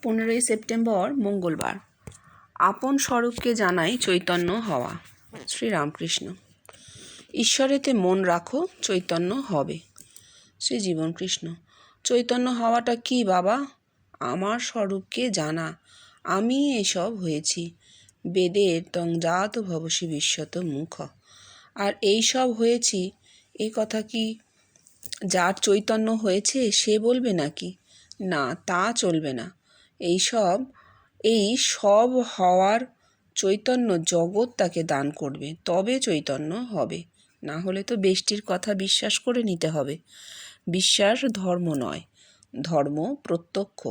15 September মঙ্গলবার। আপন স্বরূপকে জানাই চৈতন্য হওয়া। শ্রীরামকৃষ্ণ। ঈশ্বরেতে মন রাখো, চৈতন্য হবে। শ্রী জীবনকৃষ্ণ। চৈতন্য হওয়াটা কি বাবা? আমার স্বরূপকে জানা। আমি এসব হয়েছি। বেদের তং জাত ভবসি বিশ্বত মুখ। আর এই সব হয়েছি, এই কথা কি যার চৈতন্য হয়েছে সে বলবে নাকি? না, তা চলবে না। এই সব হওয়ার চৈতন্য জগৎ তাকে দান করবে, তবে চৈতন্য হবে। না হলে তো বেষ্টির কথা বিশ্বাস করে নিতে হবে। বিশ্বাস ধর্ম নয়, ধর্ম প্রত্যক্ষ।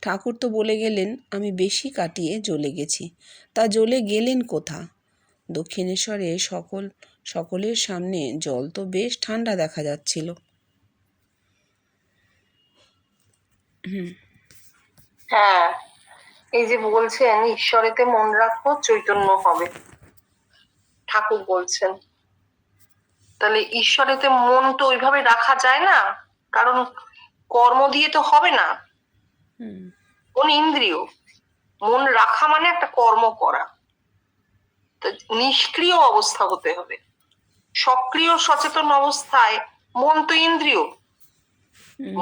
ঠাকুর তো বলে গেলেন, আমি বেশি কাটিয়ে জ্বলে গেছি। তা জ্বলে গেলেন কোথা? দক্ষিণেশ্বরে সকলের সামনে জল তো বেশ ঠান্ডা দেখা যাচ্ছিল। হ্যাঁ, এই যে বলছেন ঈশ্বরেতে মন রাখো, চৈতন্য হবে, ঠাকুর বলছেন। তাহলে ঈশ্বরেতে মন তো ওইভাবে রাখা যায় না, কারণ কর্ম দিয়ে তো হবে না। মন ইন্দ্রিয়, মন রাখা মানে একটা কর্ম করা। নিষ্ক্রিয় অবস্থা হতে হবে। সক্রিয় সচেতন অবস্থায় মন তো ইন্দ্রিয়।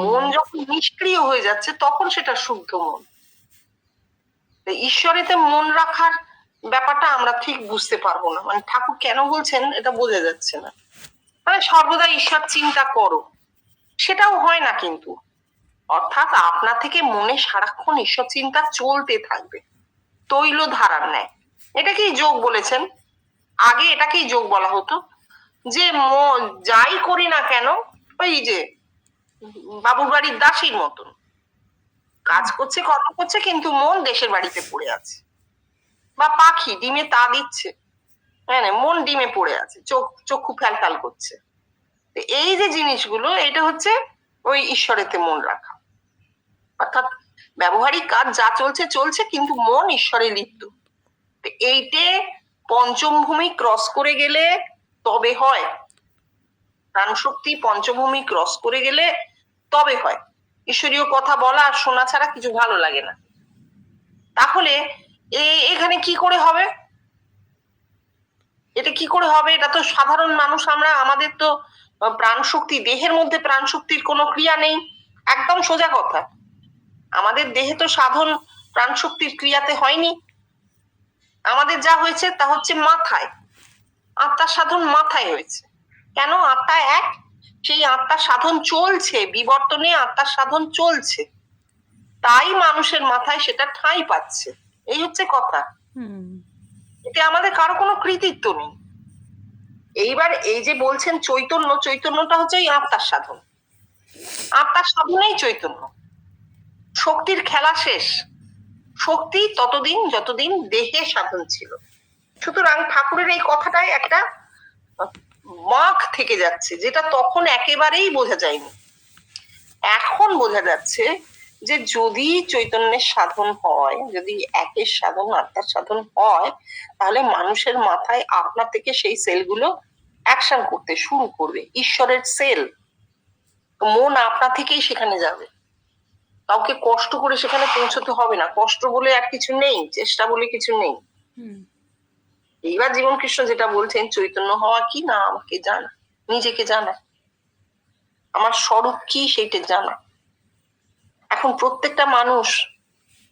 মন যখন নিষ্ক্রিয় হয়ে যাচ্ছে তখন সেটা শুদ্ধ মন। ঈশ্বরেতে মন রাখার ব্যাপারটা আমরা ঠিক বুঝতে পারবো না, মানে ঠাকুর কেন বলছেন এটা বোঝা যাচ্ছে না। মানে সর্বদা ঈশ্বর চিন্তা করো, সেটাও হয় না কিন্তু। অর্থাৎ আপনা থেকে মনে সারাক্ষণ ঈশ্বর চিন্তা চলতে থাকবে, তৈল ধারার ন্যায়। এটাকেই যোগ বলেছেন। আগে এটাকেই যোগ বলা হতো, যে যাই করি না কেন ওই যে বাবুর বাড়ির দাসীর মতন কাজ করছে, কর্ম করছে, কিন্তু মন দেশের বাড়িতে পড়ে আছে। বা পাখি ডিমে তা দিচ্ছে, হ্যাঁ, মন ডিমে পড়ে আছে, চক্ষু ফ্যাল করছে। এই যে জিনিসগুলো, এটা হচ্ছে ওই ঈশ্বরেতে মন রাখা। অর্থাৎ ব্যবহারিক কাজ যা চলছে চলছে, কিন্তু মন ঈশ্বরে লিপ্ত। এইটে পঞ্চমভূমি ক্রস করে গেলে তবে হয়। প্রাণশক্তি পঞ্চভূমি ক্রস করে গেলে তবে হয়। ঈশ্বরীয় কথা বলা আর শোনা ছাড়া কিছু ভালো লাগে না। তাহলে এখানে কি করে হবে? এটা কি করে হবে? এটা তো সাধারণ মানুষ আমরা, আমাদের তো প্রাণ শক্তি, দেহের মধ্যে প্রাণ শক্তির কোনো ক্রিয়া নেই। একদম সোজা কথা, আমাদের দেহে তো সাধন প্রাণ শক্তির ক্রিয়াতে হয়নি। আমাদের যা হয়েছে তা হচ্ছে মাথায়, আত্মার সাধন মাথায় হয়েছে। কেন? আত্মা এক, সেই আত্মার সাধন চলছে, বিবর্তনে আত্মার সাধন চলছে, তাই মানুষের মাথায় সেটা ঠাঁই পাচ্ছে। এই হচ্ছে কথা। এতে আমাদের কারো কোনো কৃতিত্ব নেই। এইবার এই যে বলছেন চৈতন্য, চৈতন্যটা হচ্ছে এই আত্মার সাধন। আত্মার সাধনেই চৈতন্য। শক্তির খেলা শেষ। শক্তি ততদিন যতদিন দেহে সাধন ছিল। সুতরাং ঠাকুরের এই কথাটাই একটা মাখ থেকে যাচ্ছে, যেটা তখন একেবারেই বোঝা যায়নি। এখন বোঝা যাচ্ছে যে যদি চৈতন্যের সাধন হয়, যদি একের সাধন আত্মার সাধন হয়, তাহলে মানুষের মাথায় আপনা থেকে সেই সেলগুলো অ্যাকশন করতে শুরু করবে। ঈশ্বরের সেল, মন আপনা থেকেই সেখানে যাবে। কাউকে কষ্ট করে সেখানে পৌঁছতে হবে না। কষ্ট বলে আর কিছু নেই, চেষ্টা বলে কিছু নেই। এইবার জীবনকৃষ্ণ যেটা বলছেন, চৈতন্য হওয়া কি না, আমাকে জানা, নিজেকে জানা, আমার স্বরূপ কি সেইটা জানা। এখন প্রত্যেকটা মানুষ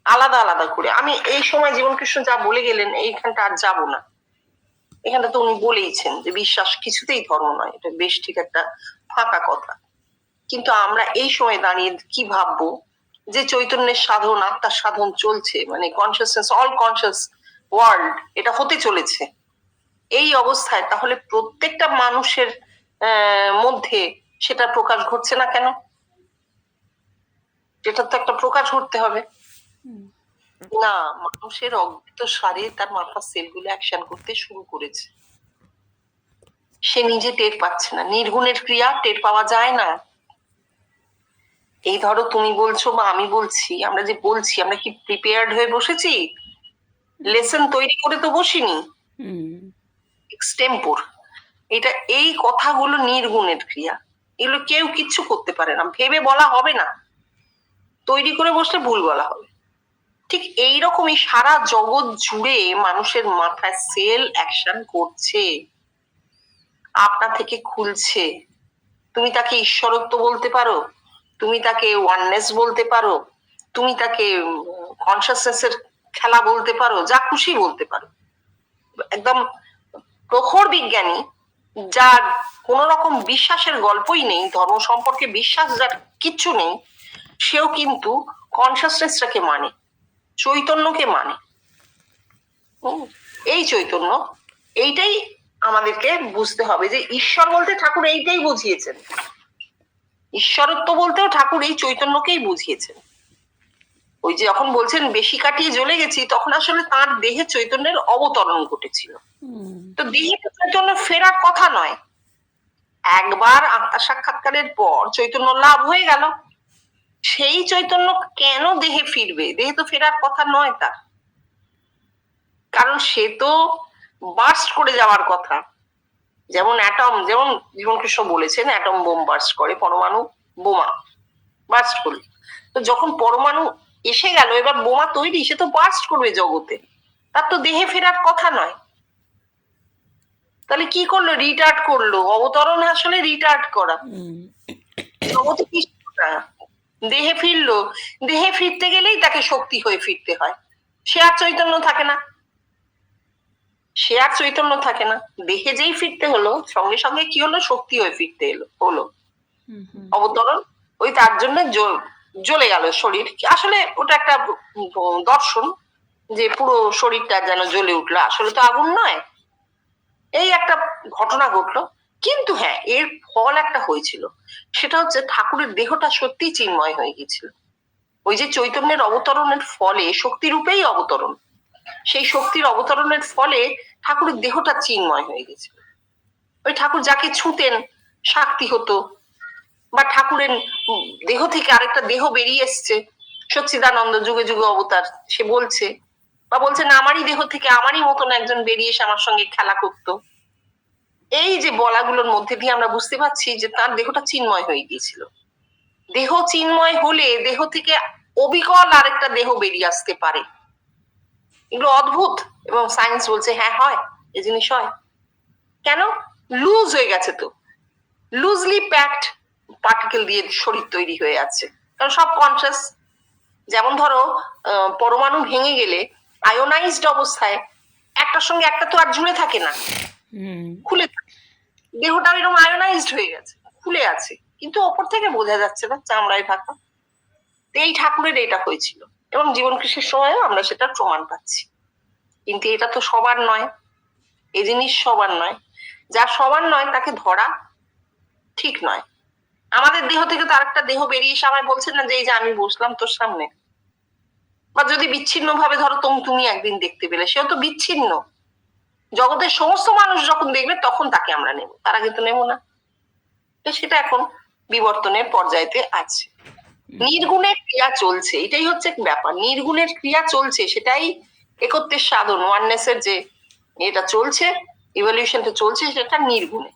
আলাদা আলাদা করে, আমি এই সময় জীবনকৃষ্ণ যা বলে গেলেন এইখানটা আর যাবো না। এখানটা তো উনি বলেইছেন যে বিশ্বাস কিছুতেই ধর্ম নয়, এটা বেশ ঠিক একটা ফাঁকা কথা। কিন্তু আমরা এই সময় দাঁড়িয়ে কি ভাববো যে চৈতন্যের সাধন, আত্মার সাধন চলছে, মানে কনসিয়াসনেস, অল কনসিয়াস ওয়ার্ল্ড এটা হতে চলেছে। এই অবস্থায় তাহলে প্রত্যেকটা মানুষের মধ্যে সেটা প্রকাশ ঘটছে না কেন? যেটা তো একটা প্রকাশ ঘটতে হবে না। মানুষের অজ্ঞাত সারে তার মাথার সেলগুলো অ্যাকশন করতে শুরু করেছে, সে নিজে টের পাচ্ছে না। নির্গুণের ক্রিয়া টের পাওয়া যায় না। এই ধরো তুমি বলছো বা আমি বলছি, আমরা যে বলছি, আমরা কি প্রিপেয়ার্ড হয়ে বসেছি? লেসন তৈরি করে তো বসিনি, এক্সটেম্পোর। এটা, এই কথাগুলো নির্গুণের ক্রিয়া, এগুলো কেউ কিচ্ছু করতে পারে না, ভেবে বলা হবে না। তৈরি করে বসলে ভুল বলা হবে। ঠিক এইরকমই সারা জগৎ জুড়ে মানুষের মাথায় সেল অ্যাকশন করছে, আপনা থেকে খুলছে। তুমি তাকে ঈশ্বরত্ব বলতে পারো, তুমি তাকে ওয়াননেস বলতে পারো, তুমি তাকে কনসাসনেসের খেলা বলতে পারো, যা খুশি বলতে পারো। একদম প্রখর বিজ্ঞানী, যার কোন রকম বিশ্বাসের গল্পই নেই, ধর্ম সম্পর্কে বিশ্বাস যার কিচ্ছু নেই, সেও কিন্তু কনসাসনেসটাকে মানে, চৈতন্যকে মানে। এই চৈতন্য, এইটাই আমাদেরকে বুঝতে হবে যে ঈশ্বর বলতে ঠাকুর এইটাই বুঝিয়েছেন, ঈশ্বরত্ব বলতেও ঠাকুর এই চৈতন্যকেই বুঝিয়েছেন। ওই যে যখন বলছেন বেশি কাটিয়ে জ্বলে গেছি, তখন আসলে তার দেহে চৈতন্যের অবতরণ ঘটেছিল। তো দেহে তো চৈতন্য ফেরার কথা নয়, একবার আত্মা সাক্ষাৎকারের পর চৈতন্য লাভ হয়ে গেল, সেই চৈতন্য কেন দেহে ফিরবে? দেহে তো ফেরার কথা নয় তার, কারণ সে তো বার্স্ট করে যাওয়ার কথা। যেমন অ্যাটম, যেমন জীবনকৃষ্ণ বলেছেন অ্যাটম বোম বার্স্ট করে, পরমাণু বোমা বার্স্ট করলে। তো যখন পরমাণু এসে গেল, এবার বোমা তৈরি, সে তো বার্স্ট করবে জগতে, তার তো দেহে ফেরার কথা নয়। তাহলে কি করলো? রিটার্ড করলো। অবতরণ আসলে রিটার্ড করা। জগতে কিছু না, দেহে ফিরলো, দেহে ফিরতে গেলেই তাকে শক্তি হয়ে ফিরতে হয়, সে আর চৈতন্য থাকে না, সে আর চৈতন্য থাকে না। দেহে যেই ফিরতে হলো, সঙ্গে সঙ্গে কি হলো? শক্তি হয়ে ফিরতে হলো অবতরণ। ওই তার জন্য জ্বলে গেল শরীর। আসলে ওটা একটা দর্শন, যে পুরো শরীরটা যেন জ্বলে উঠলো, আসলে তো আগুন নয়। এই একটা ঘটনা ঘটলো, কিন্তু হ্যাঁ, এর ফল একটা হয়েছিল, সেটা হচ্ছে ঠাকুরের দেহটা সত্যি চিন্ময় হয়ে গেছিল। ওই যে চৈতন্যের অবতরণের ফলে, শক্তি রূপেই অবতরণ, সেই শক্তির অবতরণের ফলে ঠাকুরের দেহটা চিন্ময় হয়ে গেছিল। ওই ঠাকুর যাকে ছুতেন শাক্তি হতো, বা ঠাকুরের দেহ থেকে আরেকটা দেহ বেরিয়ে এসছে, সচ্চিদানন্দ যুগে যুগে অবতার, সে বলছে, বা বলছে না আমারই দেহ থেকে আমারই মতন একজন বেরিয়ে এসে আমার সঙ্গে খেলা করতো। এই যে বলাগুলোর মধ্যে দিয়ে আমরা বুঝতে পারছি যে তার দেহটা চিন্ময় হয়ে গিয়েছিল। দেহ চিন্ময় হলে দেহ থেকে অবিকল আরেকটা দেহ বেরিয়ে আসতে পারে। এগুলো অদ্ভুত, এবং সায়েন্স বলছে হ্যাঁ হয়, এই জিনিস হয়। কেন? লুজ হয়ে গেছে তো, লুজলি প্যাকড পার্টিকেল দিয়ে শরীর তৈরি হয়ে আছে, কারণ সব কনসাস। যেমন ধরো পরমাণু ভেঙে গেলে আয়োনাইজড অবস্থায় একটার সঙ্গে একটা তো আর জুড়ে থাকে না, খুলে থাকে। দেহটা এরকম আয়োনাইজড হয়ে গেছে, খুলে আছে, কিন্তু ওপর থেকে বোঝা যাচ্ছে না, চামড়ায় ঢাকা। এই ঠাকুরের এটা হয়েছিল, এবং জীবন কৃষির সময়ও আমরা সেটা প্রমাণ পাচ্ছি। কিন্তু এটা তো সবার নয়, এই জিনিস সবার নয়। যা সবার নয় তাকে ধরা ঠিক নয়। আমাদের দেহ থেকে তো আরেকটা দেহ বেরিয়ে এসে আমায় বলছে না যে এই যে আমি বসলাম তোর সামনে, বা যদি বিচ্ছিন্ন ভাবে ধরো তুমি একদিন দেখতে পেলে, সেও তো বিচ্ছিন্ন। জগতের সমস্ত মানুষ যখন দেখবে তখন তাকে আমরা নেব, তার আগে তো নেব না। সেটা এখন বিবর্তনের পর্যায়েতে আছে। নির্গুণের ক্রিয়া চলছে, এটাই হচ্ছে ব্যাপার। নির্গুণের ক্রিয়া চলছে, সেটাই একত্বের সাধন, ওয়াননেসের যে এটা চলছে, ইভলিউশনটা চলছে, সেটা নির্গুণে।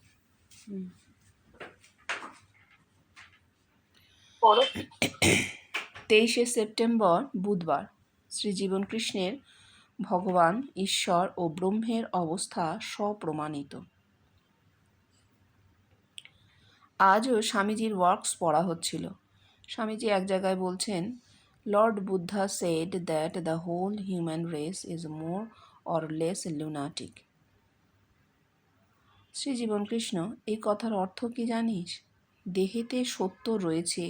23শে সেপ্টেম্বর বুধবার শ্রী জীবনকৃষ্ণের ভগবান, ঈশ্বর ও ব্রহ্মের অবস্থা স্বপ্রমাণিত। আজও স্বামীজির ওয়ার্কস পড়া হচ্ছিল। স্বামীজি এক জায়গায় বলছেন, Lord Buddha said that the whole human race is more or less lunatic. Shri Jibankrishna, এই কথার অর্থ কি জানিস? দেহেতে সত্য রয়েছে,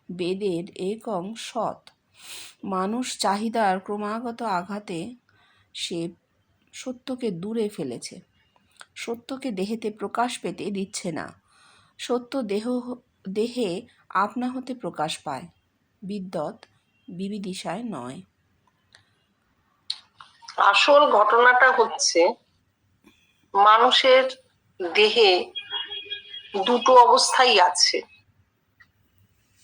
বেদের একং সৎ। মানুষ চাহিদার ক্রমাগত আঘাতে সে সত্যকে দূরে ফেলেছে, সত্যকে দেহেতে প্রকাশ পেতে দিচ্ছে না। সত্য দেহে আপনা হতে প্রকাশ পায়, বিদ্যৎ বিবিদিশায় নয়। আসল ঘটনাটা হচ্ছে মানুষের দেহে দুটো অবস্থাই আছে,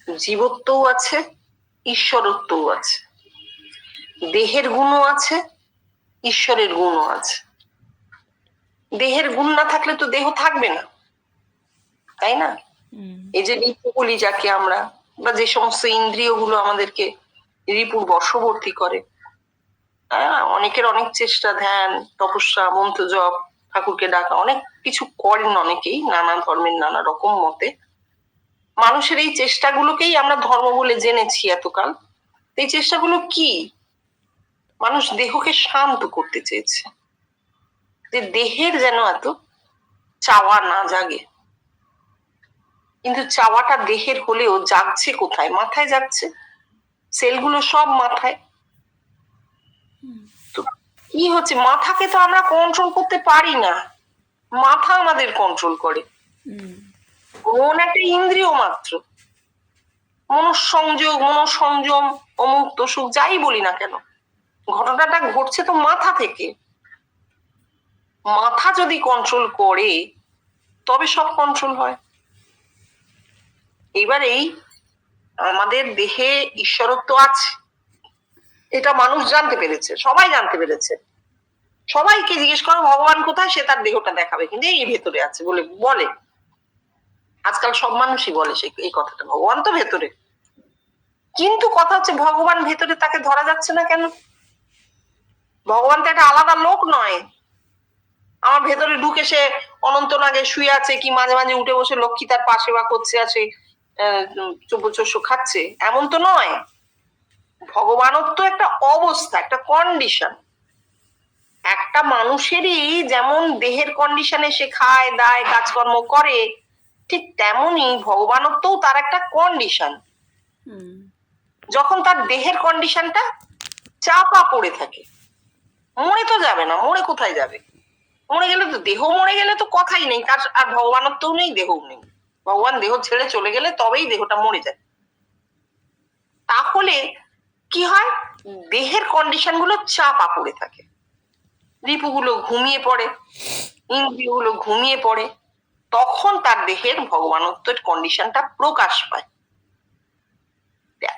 জীবত্বও আছে, ঈশ্বরত্বও আছে। দেহের গুণও আছে, ঈশ্বরের গুণও আছে। দেহের গুণ না থাকলে তো দেহ থাকবে না, তাই না? এই যে ঋতুগুলি যাকে আমরা, বা যে সমস্ত ইন্দ্রিয়গুলো আমাদেরকে রিপুর বর্ষবর্তী করে। অনেকের অনেক চেষ্টা, ধ্যান, তপস্যা, মন্ত্র জপ, ঠাকুরকে ডাকা, অনেক কিছু করেন অনেকেই, নানা ধর্মের নানা রকম মতে। মানুষের এই চেষ্টাগুলোকেই আমরা ধর্ম বলে জেনেছি এতকাল। এই চেষ্টাগুলো কি? মানুষ দেহকে শান্ত করতে চেয়েছে, যে দেহের যেন এত চাওয়া না জাগে। কিন্তু চাওয়াটা দেহের হলেও জাগছে কোথায়? মাথায় জাগছে, সেলগুলো সব মাথায়। তো কি হচ্ছে, মাথাকে তো আমরা কন্ট্রোল করতে পারি না, মাথা আমাদের কন্ট্রোল করে। মন একটা ইন্দ্রিয় মাত্র। মনোসংযম, অমুক তসুক যাই বলি না কেন, ঘটনাটা ঘটছে তো মাথা থেকে। মাথা যদি কন্ট্রোল করে তবে সব কন্ট্রোল হয়। এবার এই আমাদের দেহে ঈশ্বরত্ব আছে, এটা মানুষ জানতে পেরেছে, সবাই জানতে পেরেছে। সবাইকে জিজ্ঞেস করো ভগবান কোথায়, সে তার দেহটা দেখাবে, কিন্তু এই ভেতরে আছে বলে। আজকাল সব মানুষই বলে এই কথাটা, ভগবান তো ভেতরে। কিন্তু কথা হচ্ছে ভগবান ভেতরে, তাকে ধরা যাচ্ছে না কেন? ভগবান তো একটা আলাদা লোক নয়। আমার ভেতরে ঢুকে সে অনন্তনাগে শুয়ে আছে, কি মাঝে মাঝে উঠে বসে লক্ষ্মী তার পাশে বা করছে আছে, চব্য খাচ্ছে, এমন তো নয়। ভগবানত্ব একটা অবস্থা, একটা কন্ডিশন। একটা মানুষেরই যেমন দেহের কন্ডিশনে সে খায় দায় কাজকর্ম করে, ঠিক তেমনি ভগবানত্বও তার একটা কন্ডিশন। যখন তার দেহের কন্ডিশনটা চাপা পড়ে থাকে, মরে তো যাবে না, মরে কোথায় যাবে? মরে গেলে তো, দেহ মরে গেলে তো কথাই নেই, তার আর ভগবানত্বও নেই, দেহও নেই। ভগবান দেহ ছেড়ে চলে গেলে তবেই দেহটা মরে যায়। তাহলে কি হয়, দেহের কন্ডিশন গুলো চাপা পড়ে থাকে, রিপুগুলো ঘুমিয়ে পড়ে, ইন্দ্রিয়গুলো ঘুমিয়ে পড়ে, তখন তার দেহের ভগবানত্বের কন্ডিশনটা প্রকাশ পায়।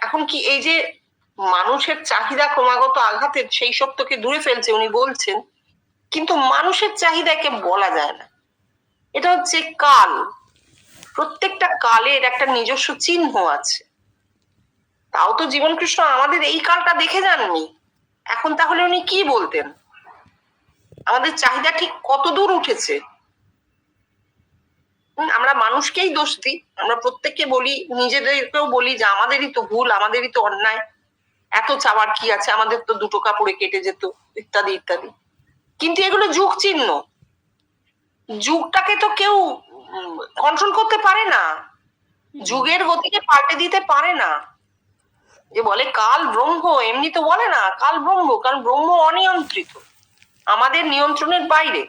এখন কি এই যে মানুষের চাহিদা ক্রমাগত আঘাতের সেই সত্যকে দূরে ফেলছে উনি বলছেন, কিন্তু মানুষের চাহিদাকে বলা যায় না। এটা হচ্ছে কাল, প্রত্যেকটা কালের একটা নিজস্ব চিহ্ন আছে। তাও তো জীবন কৃষ্ণ আমাদের এই কালটা দেখে যাননি, এখন তাহলে উনি কি বলতেন? আমাদের চাহিদা ঠিক কত দূর উঠেছে? আমরা মানুষকেই দোষ দিই, আমরা প্রত্যেককে বলি, নিজেদেরকেও বলি যে আমাদেরই তো ভুল, আমাদেরই তো অন্যায়, এত চাওয়ার কি আছে, আমাদের তো দুটো কাপড়ে কেটে যেত, ইত্যাদি ইত্যাদি। কিন্তু এগুলো যুগ চিহ্ন, যুগটাকে তো কেউ কন্ট্রোল করতে পারে না, যুগের গতিকে পাল্টে দিতে পারে না। যে বলে কাল ব্রহ্ম, এমনি তো বলে না কাল ব্রহ্ম, কারণ ব্রহ্ম অনিয়ন্ত্রিত, আমাদের নিয়ন্ত্রণের বাইরে।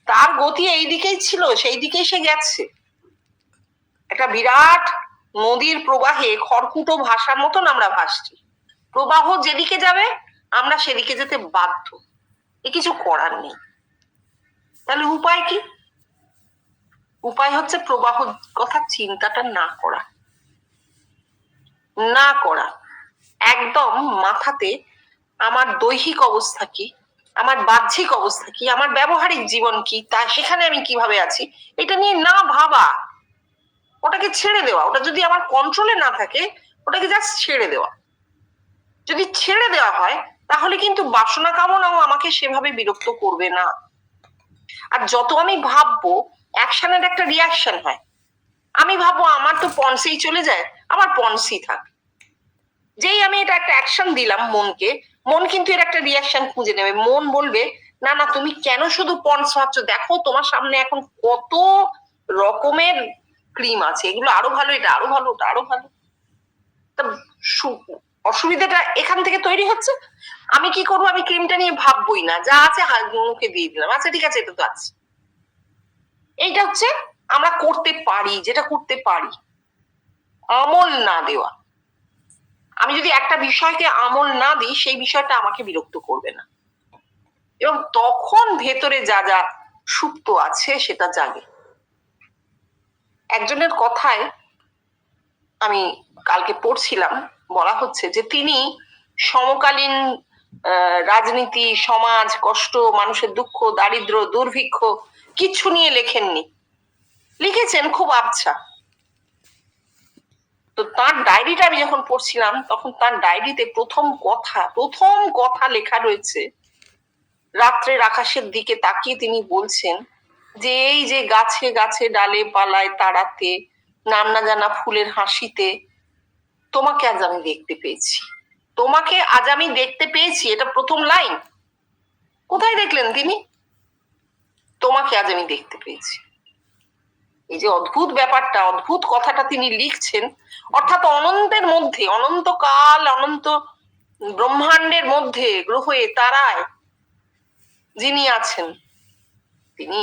তার গতি এই দিকেই ছিল, সেই দিকেই সে গেছে। একটা বিরাট নদীর প্রবাহে খড়কুটো ভাসার মতন আমরা ভাসছি, প্রবাহ যেদিকে যাবে আমরা সেদিকে যেতে বাধ্য, এ কিছু করার নেই। তাহলে উপায় কি? উপায় হচ্ছে প্রবাহ কথা চিন্তাটা না করা। একদম মাথাতে আমার দৈহিক অবস্থা কি, আমার বাহ্যিক অবস্থা কি, আমার ব্যবহারিক জীবন কি, তা সেখানে আমি কিভাবে আছি, এটা নিয়ে না ভাবা, ওটাকে ছেড়ে দেওয়া। ওটা যদি আমার কন্ট্রোলে না থাকে, ওটাকে জাস্ট ছেড়ে দেওয়া। যদি ছেড়ে দেওয়া হয় তাহলে কিন্তু বাসনা কামনাও আমাকে সেভাবে বিরক্ত করবে না। আর যত আমি ভাববো, অ্যাকশনের একটা রিয়াকশন হয়। আমি ভাববো আমার তো পন্সেই চলে যায়, আমার পন্সি থাক। যেই আমি এটা একটা অ্যাকশন দিলাম মনকে, মন কিন্তু এর একটা রিয়াকশন খুঁজে নেবে। মন বলবে না না, তুমি কেন শুধু পন্স ভাবছো, দেখো তোমার সামনে এখন কত রকমের ক্রিম আছে, এগুলো আরো ভালো, এটা আরো ভালো, ওটা আরো ভালো। তা অসুবিধাটা এখান থেকে তৈরি হচ্ছে। আমি কি করবো, আমি ক্রিমটা নিয়ে ভাববই না, যা আছে মুখে দিয়ে দিলাম, আচ্ছা ঠিক আছে, এটা তো আছে। এইটা হচ্ছে আমরা করতে পারি, যেটা করতে পারি, আমল না দেওয়া। আমি যদি একটা বিষয়কে আমল না দিই, সেই বিষয়টা আমাকে বিরক্ত করবে না, এবং তখন ভেতরে যা যা সুপ্ত আছে সেটা জাগে। একজনের কথায় আমি কালকে পড়ছিলাম, বলা হচ্ছে যে তিনি সমকালীন রাজনীতি, সমাজ, কষ্ট, মানুষের দুঃখ, দারিদ্র, দুর্ভিক্ষ কিছু নিয়ে লেখেননি, লিখেছেন খুব আবছা। তো তার ডায়েরিটা আমি যখন পড়ছিলাম তখন তার ডায়েরিতে প্রথম কথা লেখা রয়েছে, রাত্রের আকাশের দিকে তাকিয়ে তিনি বলছেন যে এই যে গাছে গাছে ডালে পালায় তাড়াতে, নাম না জানা ফুলের হাসিতে তোমাকে আজ আমি দেখতে পেয়েছি। তোমাকে আজ আমি দেখতে পেয়েছি, এটা প্রথম লাইন। কোথায় দেখলেন তিনি? তোমাকে আজ আমি দেখতে পেয়েছি। এই যে অদ্ভুত ব্যাপারটা, অদ্ভুত কথাটা তিনি লিখছেন, অর্থাৎ অনন্তের মধ্যে, অনন্তকাল, অনন্ত ব্রহ্মাণ্ডের মধ্যে, গ্রহে তারায় যিনি আছেন, তিনি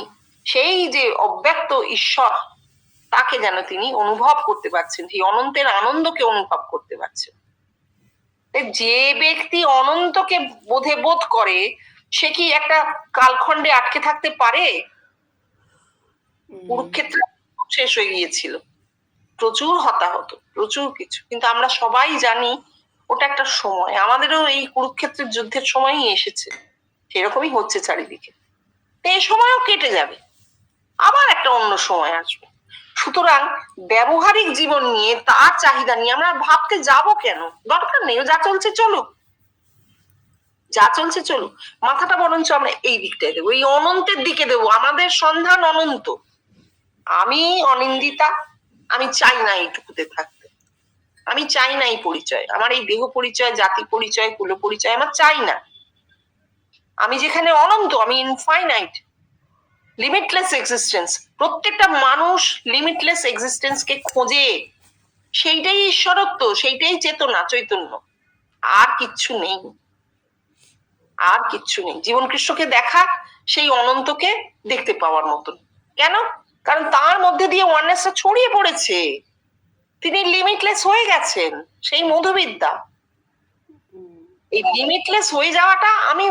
সেই যে অব্যক্ত ঈশ্বর, তাকে যেন তিনি অনুভব করতে পারছেন, সেই অনন্তের আনন্দকে অনুভব করতে পারছেন। যে ব্যক্তি অনন্তকে বোধ করে, সে কি একটা কালখণ্ডে আটকে থাকতে পারে? কুরুক্ষেত্র শেষ হয়ে গিয়েছিল, প্রচুর হতাহত, প্রচুর কিছু, কিন্তু আমরা সবাই জানি ওটা একটা সময়। আমাদেরও এই কুরুক্ষেত্রের যুদ্ধের সময়ই এসেছে, সেরকমই হচ্ছে চারিদিকে। এই সময়ও কেটে যাবে, আবার একটা অন্য সময় আসবে। সুতরাং ব্যবহারিক জীবন নিয়ে, তার চাহিদা নিয়ে আমরা ভাবতে যাব কেন? দরকার নেই, যা চলছে চলুক, যা চলছে চলুক। মাথাটা বরঞ্চ আমরা এই দিকটায় দেবো, এই অনন্তের দিকে দেবো। আমাদের সন্ধান অনন্ত। আমি অনিন্দিতা, আমি চাই না এইটুকুতে থাকতে, আমি চাই না এই পরিচয়, আমার এই দেহ পরিচয়, জাতি পরিচয়, কুল পরিচয় আমার চাই না। আমি যেখানে অনন্ত, আমি ইনফাইনাইট, লিমিটলেস এক্সিস্টেন্স। প্রত্যেকটা মানুষ লিমিটলেস এক্সিস্টেন্সকে খোঁজে, সেইটাই ঈশ্বরত্ব, সেইটাই চেতনা, চৈতন্য। আর কিচ্ছু নেই, আর কিচ্ছু নেই। জীবন কৃষ্ণকে দেখা সেই অনন্তকে দেখতে পাওয়ার মতন। কেন? কারণ তার মধ্যে দিয়ে ওয়াননেসটা ছড়িয়ে পড়েছে, তিনি লিমিটলেস হয়ে গেছেন, সেই মধুবিদ্যা। এই লিমিটলেস হয়ে যাওয়াটা আমি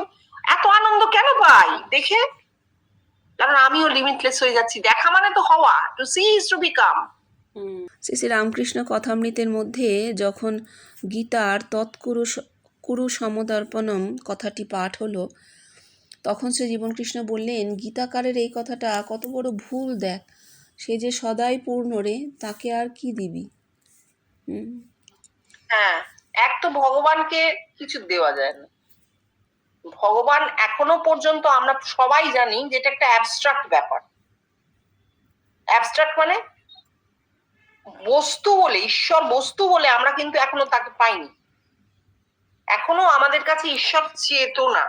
এত আনন্দ কেন পাই দেখে? কারণ আমিও লিমিটলেস হয়ে যাচ্ছি। দেখা মানে তো হওয়া, to see is to become. Shri Shri Ramakrishna কথামৃতের মধ্যে যখন গীতার কুরু সমদর্পণম কথাটি পাঠ হলো, তখন শ্রী জীবনকৃষ্ণ বললেন, গীতাকারের এই কথাটা কত বড় ভুল দেখ, সে যে সদাই পূর্ণ রে, তাকে আর কি দিবি। হ্যাঁ, এক তো ভগবানকে কিছু দেওয়া যায় না। ভগবান এখনো পর্যন্ত আমরা সবাই জানি যে এটা একটা অ্যাবস্ট্রাক্ট ব্যাপার। অ্যাবস্ট্রাক্ট মানে বস্তু বলে, ঈশ্বর বস্তু বলে আমরা কিন্তু এখনো তাকে পাইনি। এখনো আমাদের কাছে ঈশ্বর চেতনা।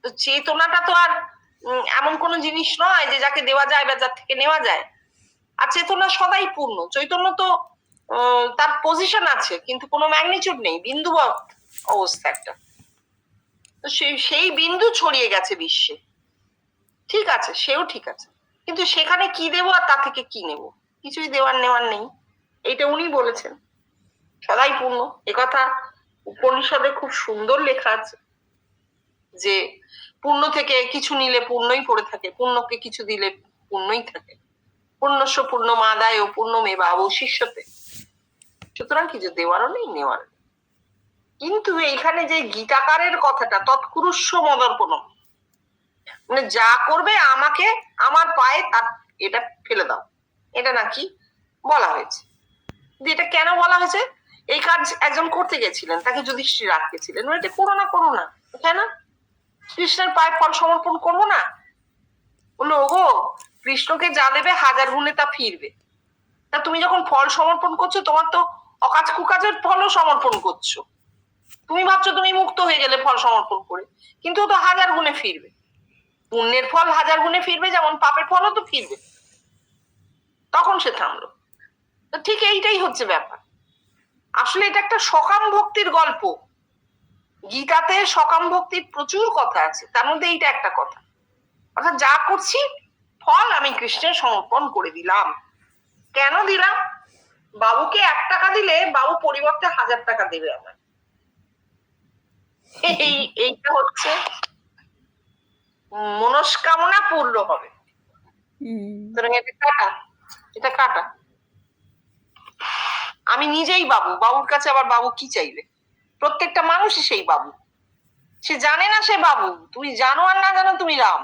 তো চেতনাটা তো আর এমন কোনো জিনিস নয় যে যাকে দেওয়া যায় বা যার থেকে নেওয়া যায়। আর চেতনা সদাই পূর্ণ। চৈতন্য তো তার পজিশন আছে, কিন্তু কোনো ম্যাগনিচিউড নেই, বিন্দুবৎ অবস্থা একটা। তো সেই বিন্দু ছড়িয়ে গেছে বিশ্বে, ঠিক আছে, সেও ঠিক আছে, কিন্তু সেখানে কি দেবো আর তা থেকে কি নেব? কিছুই দেওয়ার নেওয়ার নেই। এইটা উনি বলেছেন, সদাই পূর্ণ। একথা উপনিষদে খুব সুন্দর লেখা আছে যে পূর্ণ থেকে কিছু নিলে পূর্ণই পড়ে থাকে, পূর্ণকে কিছু দিলে পূর্ণই থাকে। পূর্ণস্য পূর্ণমাদায় ও পূর্ণমেবা অবশিষ্যতে। সুতরাং কিছু দেওয়ারও নেই, নেওয়ার। কিন্তু এইখানে যে গীতাকারের কথাটা, তৎকুরুষ্য মদর্পণম, মানে যা করবে আমাকে আমার পায়ে তার এটা ফেলে দাও, এটা নাকি বলা হয়েছে। এটা কেন বলা হয়েছে? এই কাজ একজন করতে গেছিলেন, তাকে যুধিষ্ঠির আটকেছিলেন, এটা করো না, করো না। কেন? কৃষ্ণের পায়ে ফল সমর্পণ করবো না? বললো, ওগো, কৃষ্ণকে যা দেবে 1000 গুণে তা ফিরবে। তা তুমি যখন ফল সমর্পণ করছো, তোমার তো অকাজ কুকাজের ফলও সমর্পণ করছো। তুমি ভাবছো তুমি মুক্ত হয়ে গেলে ফল সমর্পণ করে, কিন্তু তো 1000 গুণে ফিরবে। পুণ্যের ফল 1000 গুণে ফিরবে, যেমন পাপের ফলও তো ফিরবে। তখন সে থামলো। তো ঠিক এইটাই হচ্ছে ব্যাপার। আসলে এটা একটা সকাম ভক্তির গল্প। গীতাতে সকাম ভক্তির প্রচুর কথা আছে, তার মধ্যে এইটা একটা কথা। অর্থাৎ যা করছি ফল আমি কৃষ্ণের সমর্পণ করে দিলাম। কেন দিলাম? বাবুকে 1 টাকা দিলে বাবু পরিবর্তে 1000 টাকা দেবে আমার। এইটা হচ্ছে মনস্কামনা পূর্ণ হবে। সুতরাং এটা কাটা। আমি নিজেই বাবু, বাবুর কাছে আবার বাবু কি চাইবে? প্রত্যেকটা মানুষই সেই বাবু। সে জানে না সে বাবু, তুমি জানো আর না জানো তুমি রাম,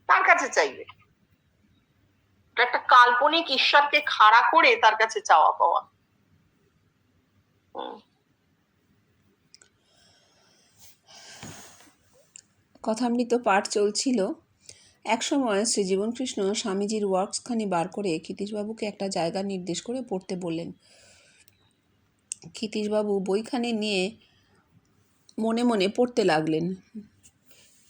তার কাছে চাইবে। এটা একটা কাল্পনিক ঈশ্বরকে খাড়া করে তার কাছে চাওয়া পাওয়া। কথামৃত পাঠ চলছিল। একসময় শ্রী জীবনকৃষ্ণ স্বামীজির ওয়ার্কসখানি বার করে ক্ষিতীশবাবুকে একটা জায়গা নির্দেশ করে পড়তে বললেন। ক্ষিতীশবাবু বইখানি নিয়ে মনে মনে পড়তে লাগলেন।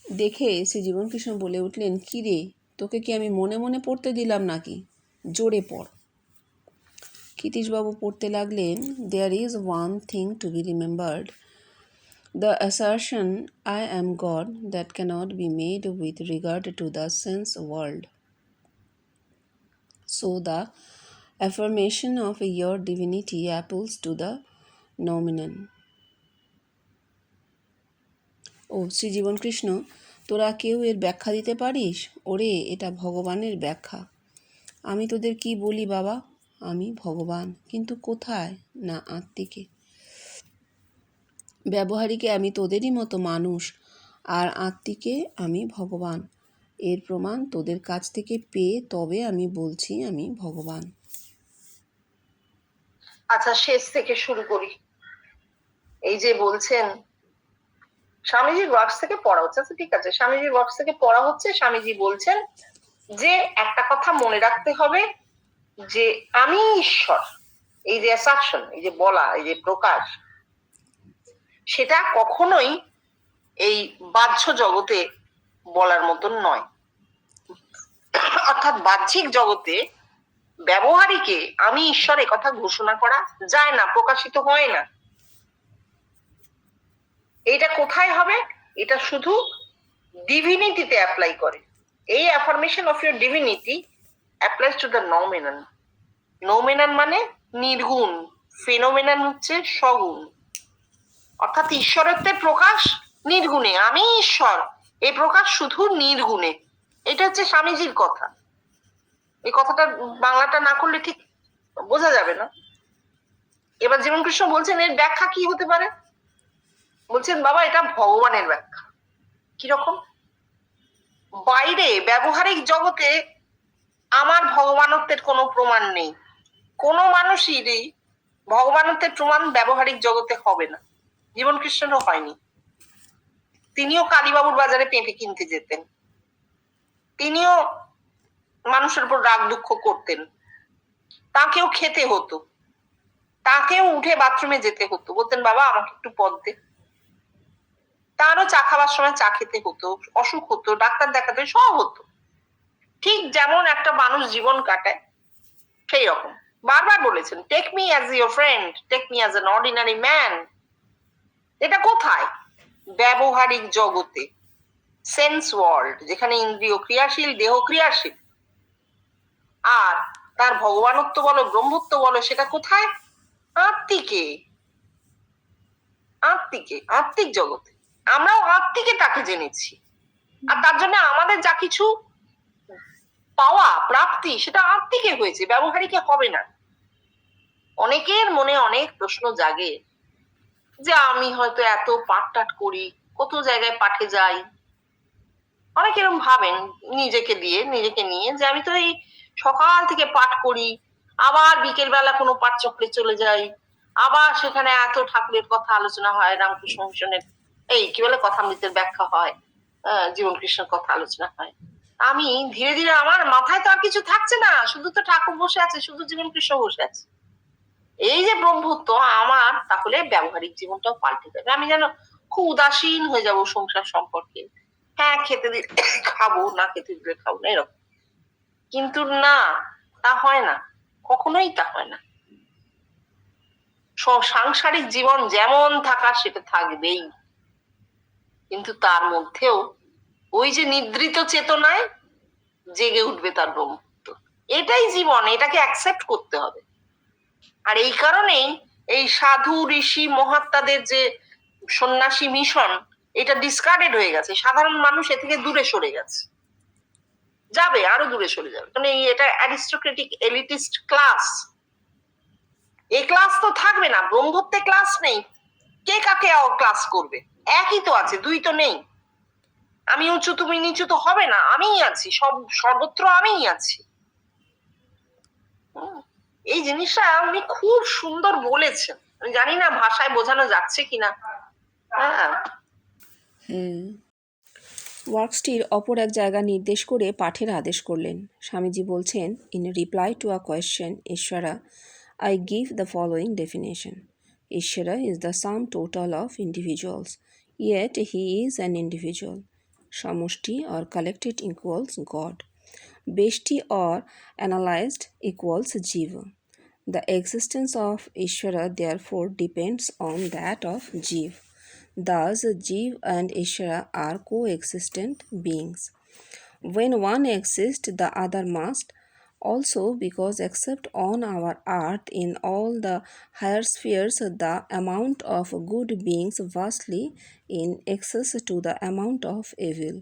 দেখে শ্রী জীবনকৃষ্ণ বলে উঠলেন, কী রে, তোকে কি আমি মনে মনে পড়তে দিলাম নাকি? জোরে পড়। ক্ষিতীশবাবু পড়তে লাগলেন, there is one thing to be remembered, the assertion I am God that cannot be made with regard to the sense world. So the affirmation of your divinity appeals to the nominal. ও শ্রী জীবনকৃষ্ণ, তোরা কেউ এর ব্যাখ্যা দিতে পারিস? ওরে, এটা ভগবানের ব্যাখ্যা। আমি তোদের কি বলি বাবা? আমি ভগবান, কিন্তু কোথায়? না আত্মিকে। ব্যবহারিকে আমি তোদেরই মতো মানুষ, আর আত্মিকে আমি ভগবান। এর প্রমাণ তোদের কাছ থেকে পেয়ে তবে আমি বলছি আমি ভগবান। আচ্ছা, শেষ থেকে শুরু করি। এই যে বলছেন স্বামীজির ওয়ার্কস থেকে পড়া হচ্ছে, আচ্ছা ঠিক আছে, স্বামীজির ওয়ার্কস থেকে পড়া হচ্ছে। স্বামীজি বলছেন যে একটা কথা মনে রাখতে হবে যে আমি ঈশ্বর, এই যে অ্যাসারশন, এই যে বলা, এই যে প্রকাশ, সেটা কখনোই এই বাহ্য জগতে বলার মতন নয়। অর্থাৎ বাহ্যিক জগতে ব্যবহারিকে আমি ঈশ্বর এ কথা ঘোষণা করা যায় না, প্রকাশিত হয় না। এটা কোথায় হবে? এটা শুধু ডিভিনিটিতে অ্যাপ্লাই করে। এই affirmation of your divinity applies to the nominal. Nominal মানে নির্গুণ, ফেনোমেনাল হচ্ছে সগুণ। অর্থাৎ ঈশ্বরত্বের প্রকাশ নির্গুণে, আমি ঈশ্বর, এই প্রকাশ শুধু নির্গুণে। এটা হচ্ছে স্বামীজির কথা। এই কথাটা বাংলাটা না করলে ঠিক বোঝা যাবে না। এবার জীবনকৃষ্ণ বলছেন এর ব্যাখ্যা কি হতে পারে? বলছেন বাবা, এটা ভগবানের ব্যাখ্যা। কিরকম? বাইরে ব্যবহারিক জগতে আমার ভগবানত্বের কোনো প্রমাণ নেই। কোনো মানুষেরই ভগবানত্বের প্রমাণ ব্যবহারিক জগতে হবে না। জীবনকৃষ্ণেরও হয়নি। তিনিও কালীবাবুর বাজারে পেঁপে কিনতে যেতেন, তিনিও মানুষের উপর রাগ দুঃখ করতেন, তাকেও খেতে হতো, তাকেও উঠে বাথরুমে যেতে হতো, বলতেন বাবা আমাকে একটু পথ দে। তারও চা খাবার সময় চা খেতে হতো, অসুখ হতো, ডাক্তার দেখাতে, সব হতো। ঠিক যেমন একটা মানুষ জীবন কাটায় সেই রকম। বারবার বলেছেন, take me as your friend, take me as an ordinary man. এটা কোথায়? ব্যবহারিক জগতে, সেন্স ওয়ার্ল্ড, যেখানে ইন্দ্রিয় ক্রিয়াশীল, দেহ ক্রিয়াশীল। আর তার ভগবানত্ব বলো, ব্রহ্মত্ব বলো, সেটা কোথায়? আত্মিকে, আত্মিকে, আত্মিক জগতে। আমরাও আত্মিকে তাকে জেনেছি, আর তার জন্য আমাদের যা কিছু পাওয়া প্রাপ্তি সেটা আত্মিকে হয়েছে, ব্যবহারিকে হবে না। অনেকের মনে অনেক প্রশ্ন জাগে যে আমি হয়তো এত পাঠ টাট করি, কত জায়গায় পাঠে যাই। অনেকে এরকম ভাবেন নিজেকে নিয়ে যে আমি তো এই সকাল থেকে পাঠ করি, আবার বিকেল বেলা কোনো পাঠ চক্রে চলে যাই, আবার সেখানে এত ঠাকুরের কথা আলোচনা হয়, রামকৃষ্ণ মিশনের এই কি বলে কথামৃতের ব্যাখ্যা হয়, জীবনকৃষ্ণের কথা আলোচনা হয়। আমি ধীরে ধীরে আমার মাথায় তো আর কিছু থাকছে না, শুধু তো ঠাকুর বসে আছে, শুধু জীবনকৃষ্ণ বসে আছে। এই যে ব্রহ্মত্ব আমার, তাহলে ব্যবহারিক জীবনটাও পাল্টে যাবে। আমি যেন খুব উদাসীন হয়ে যাব সংসার সম্পর্কে। হ্যাঁ, খেতে দিলে খাবো, না খেতে দিলে খাবো না, এরকম। কিন্তু না, তা হয় না, কখনোই তা হয় না। সাংসারিক জীবন যেমন থাকার সেটা থাকবেই, কিন্তু তার মধ্যেও ওই যে নিদ্রিত চেতনায় জেগে উঠবে তার ব্রহ্মত্ব। এটাই জীবন, এটাকে অ্যাকসেপ্ট করতে হবে। আর এই কারণেই এই সাধু ঋষি মহাত্মাদের যে সন্ন্যাসী মিশন, এটা ডিসকার্ডেড হয়ে গেছে। সাধারণ মানুষ এ থেকে দূরে সরে গেছে, যাবে, আরো দূরে সরে যাবে। কারণ এটা অ্যারিস্টোক্রেটিক এলিটিস্ট ক্লাস। এই ক্লাস তো থাকবে না, ব্রহ্মত্বে ক্লাস নেই। কে কাকে ক্লাস করবে? একই তো আছে, দুই তো নেই। আমি উঁচু তুমি নিচু তো হবে না, আমিই আছি, সব সর্বত্র আমিই আছি। এই জিনিসটা উনি খুব সুন্দর বলেছেন, আমি জানি না ভাষায় বোঝানো যাচ্ছে কিনা। হ্যাঁ, ওয়ার্কসটির অপর এক জায়গা নির্দেশ করে পাঠের আদেশ করলেন। স্বামীজি বলছেন, in reply to a question Ishwara, I give the following definition. Ishvara is the sum total of individuals, yet he is an individual. Samoshti or collected equals God. Beshti or analyzed equals Jiva. The existence of Ishvara therefore depends on that of Jiva. Thus, Jiva and Ishvara are coexistent beings. When one exists, the other must. Also, because except on our earth, in all the higher spheres, the amount of good beings vastly in excess to the amount of evil.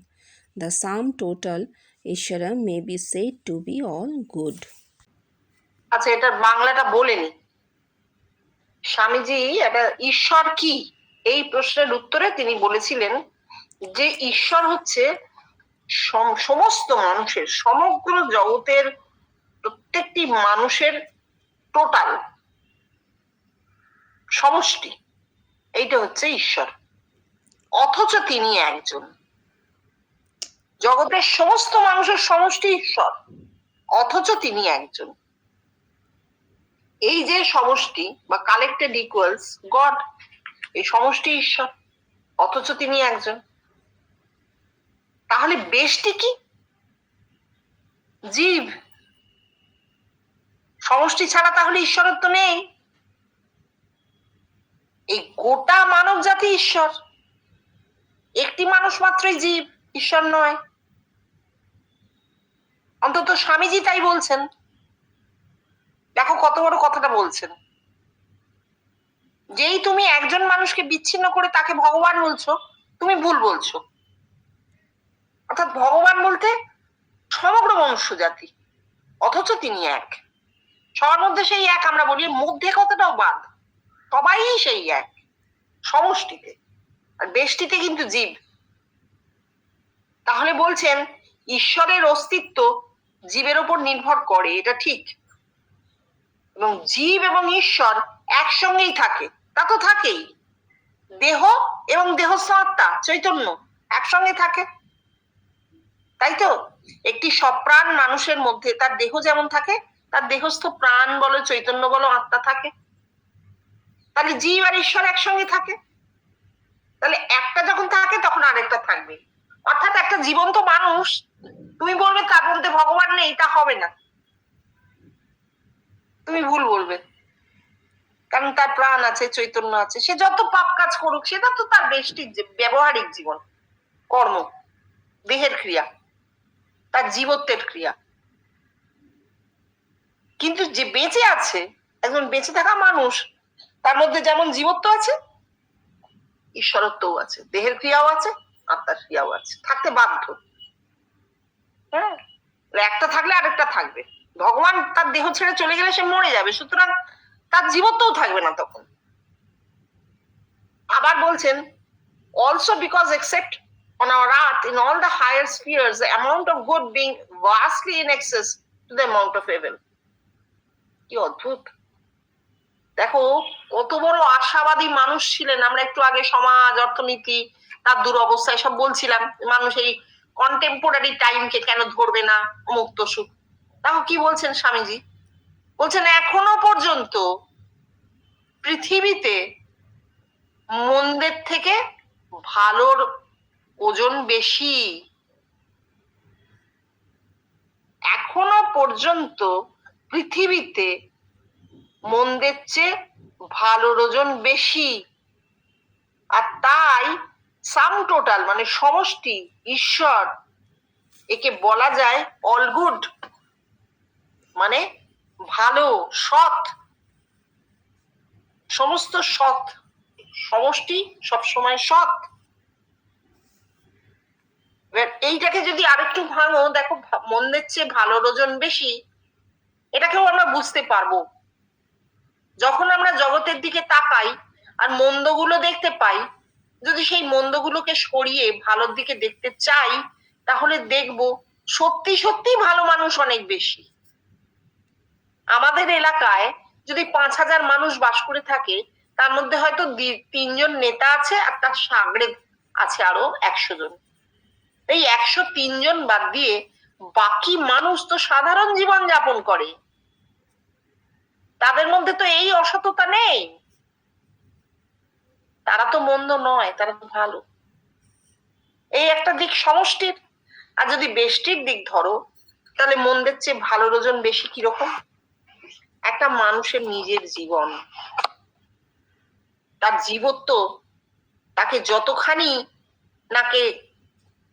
The sum total Ishvara may be said to be all good. আচ্ছা, এটার বাংলাটা বলেনি। স্বামীজি এটা ঈশ্বর কি এই প্রশ্নের উত্তরে তিনি বলেছিলেন যে ঈশ্বর হচ্ছে সমস্ত মানুষের, সমগ্র জগতের প্রত্যেকটি মানুষের টোটাল সমষ্টি, এইটা হচ্ছে ঈশ্বর। অথচ তিনি একজন। জগতের সমস্ত মানুষের সমষ্টি ঈশ্বর, অথচ তিনি একজন। এই যে সমষ্টি বা কালেক্টেড ইকুয়ালস গড, এই সমষ্টি ঈশ্বর, অথচ তিনি একজন। তাহলে বেশটি কি? জীব। সমষ্টি ছাড়া তাহলে ঈশ্বরত্ব নেই। এই গোটা মানব জাতি ঈশ্বর, একটি মানুষ মাত্রই জীব, ঈশ্বর নয়। অন্তত স্বামীজি তাই বলছেন। দেখো কত বড় কথাটা বলছেন। যেই তুমি একজন মানুষকে বিচ্ছিন্ন করে তাকে ভগবান বলছো, তুমি ভুল বলছো। অর্থাৎ ভগবান বলতে সমগ্র মনুষ্য জাতি, অথচ তিনি এক। সবার মধ্যে সেই এক আমরা বলি, মধ্যে কথাটাও বাদ, সবাই সেই এক সমষ্টিতে, আর বেষ্টিতে কিন্তু জীব। তাহলে বলছেন ঈশ্বরের অস্তিত্ব জীবের উপর নির্ভর করে, এটা ঠিক। এবং জীব এবং ঈশ্বর একসঙ্গেই থাকে, তা তো থাকেই। দেহ এবং দেহস্থ আত্মা চৈতন্য একসঙ্গে থাকে, তাই তো? একটি সপ্রাণ মানুষের মধ্যে তার দেহ যেমন থাকে, তার দেহস্থ প্রাণ বলো, চৈতন্য বলো, আত্মা থাকে। তাহলে জীব আর ঈশ্বর একসঙ্গে থাকে। তাহলে একটা যখন থাকে তখন আরেকটা থাকবে। অর্থাৎ একটা জীবন্ত মানুষ তুমি বলবে তার মধ্যে ভগবান নেই, তা হবে না, তুমি ভুল বলবে। কারণ তার প্রাণ আছে, চৈতন্য আছে। সে যত পাপ কাজ করুক, সেটা তো তার বেষ্টিক ব্যবহারিক জীবন, কর্ম, দেহের ক্রিয়া, তার জীবত্বের ক্রিয়া। কিন্তু যে বেঁচে আছে, একজন বেঁচে থাকা মানুষ, তার মধ্যে যেমন জীবত্ব আছে, ঈশ্বরত্বও আছে, দেহের ক্রিয়াও আছে, আত্মার ক্রিয়াও আছে, থাকতে বাধ্য। হ্যাঁ, একটা থাকলে আরেকটা থাকবে। ভগবান তার দেহ ছেড়ে চলে গেলে সে মরে যাবে, সুতরাং তার জীবত্বও থাকবে না তখন। আবার বলছেন, also because except on our earth in all the higher spheres the amount of good being vastly in excess to the amount of evil. কি অদ্ভুত! দেখো কত বড় আশাবাদী মানুষ ছিলেন। আমরা একটু আগে সমাজ, অর্থনীতি, তার দুরবস্থা এসব বলছিলাম। মানুষ এই কন্টেম্পোরারি টাইমকে কেন ধরবে না, মুক্ত সুখ। দেখো কি বলছেন স্বামীজি, বলছেন এখনো পর্যন্ত পৃথিবীতে মন্দের থেকে ভালোর ওজন বেশি। এখনো পর্যন্ত পৃথিবীতে মন্দের চেয়ে ভালোর ওজন বেশি। আর তাই সাম টোটাল মানে সমষ্টি ঈশ্বর, একে বলা যায় অল গুড, মানে ভালো, সৎ, সমস্ত সৎ। সমষ্টি সবসময় সৎ। এইটাকে যদি আরেকটু ভাঙো, দেখো মন্দের চেয়ে ভালোর ওজন বেশি, এটাকেও আমরা বুঝতে পারবো। যখন আমরা জগতের দিকে তাকাই আর মন্দগুলো দেখতে পাই, যদি সেই মন্দগুলোকে সরিয়ে ভালোর দিকে দেখতে চাই, তাহলে দেখবো সত্যি সত্যি ভালো মানুষ অনেক বেশি। আমাদের এলাকায় যদি 5,000 মানুষ বাস করে থাকে, তার মধ্যে হয়তো 3 জন নেতা আছে আর তার সাগরে আছে আরো 100 জন। এই 103 জন বাদ দিয়ে বাকি মানুষ তো সাধারণ জীবন যাপন করে, তাদের মধ্যে তো এই অসততা নেই। তারা তো মন্দ নয়, তারা তো ভালো। এই একটা দিক সমষ্টির। আর যদি বেষ্টির দিক ধরো, তাহলে মন্দের চেয়ে ভালোর ওজন বেশি। কিরকম? একটা মানুষের নিজের জীবন, তার জীবত্ব, তাকে যতখানি নাকে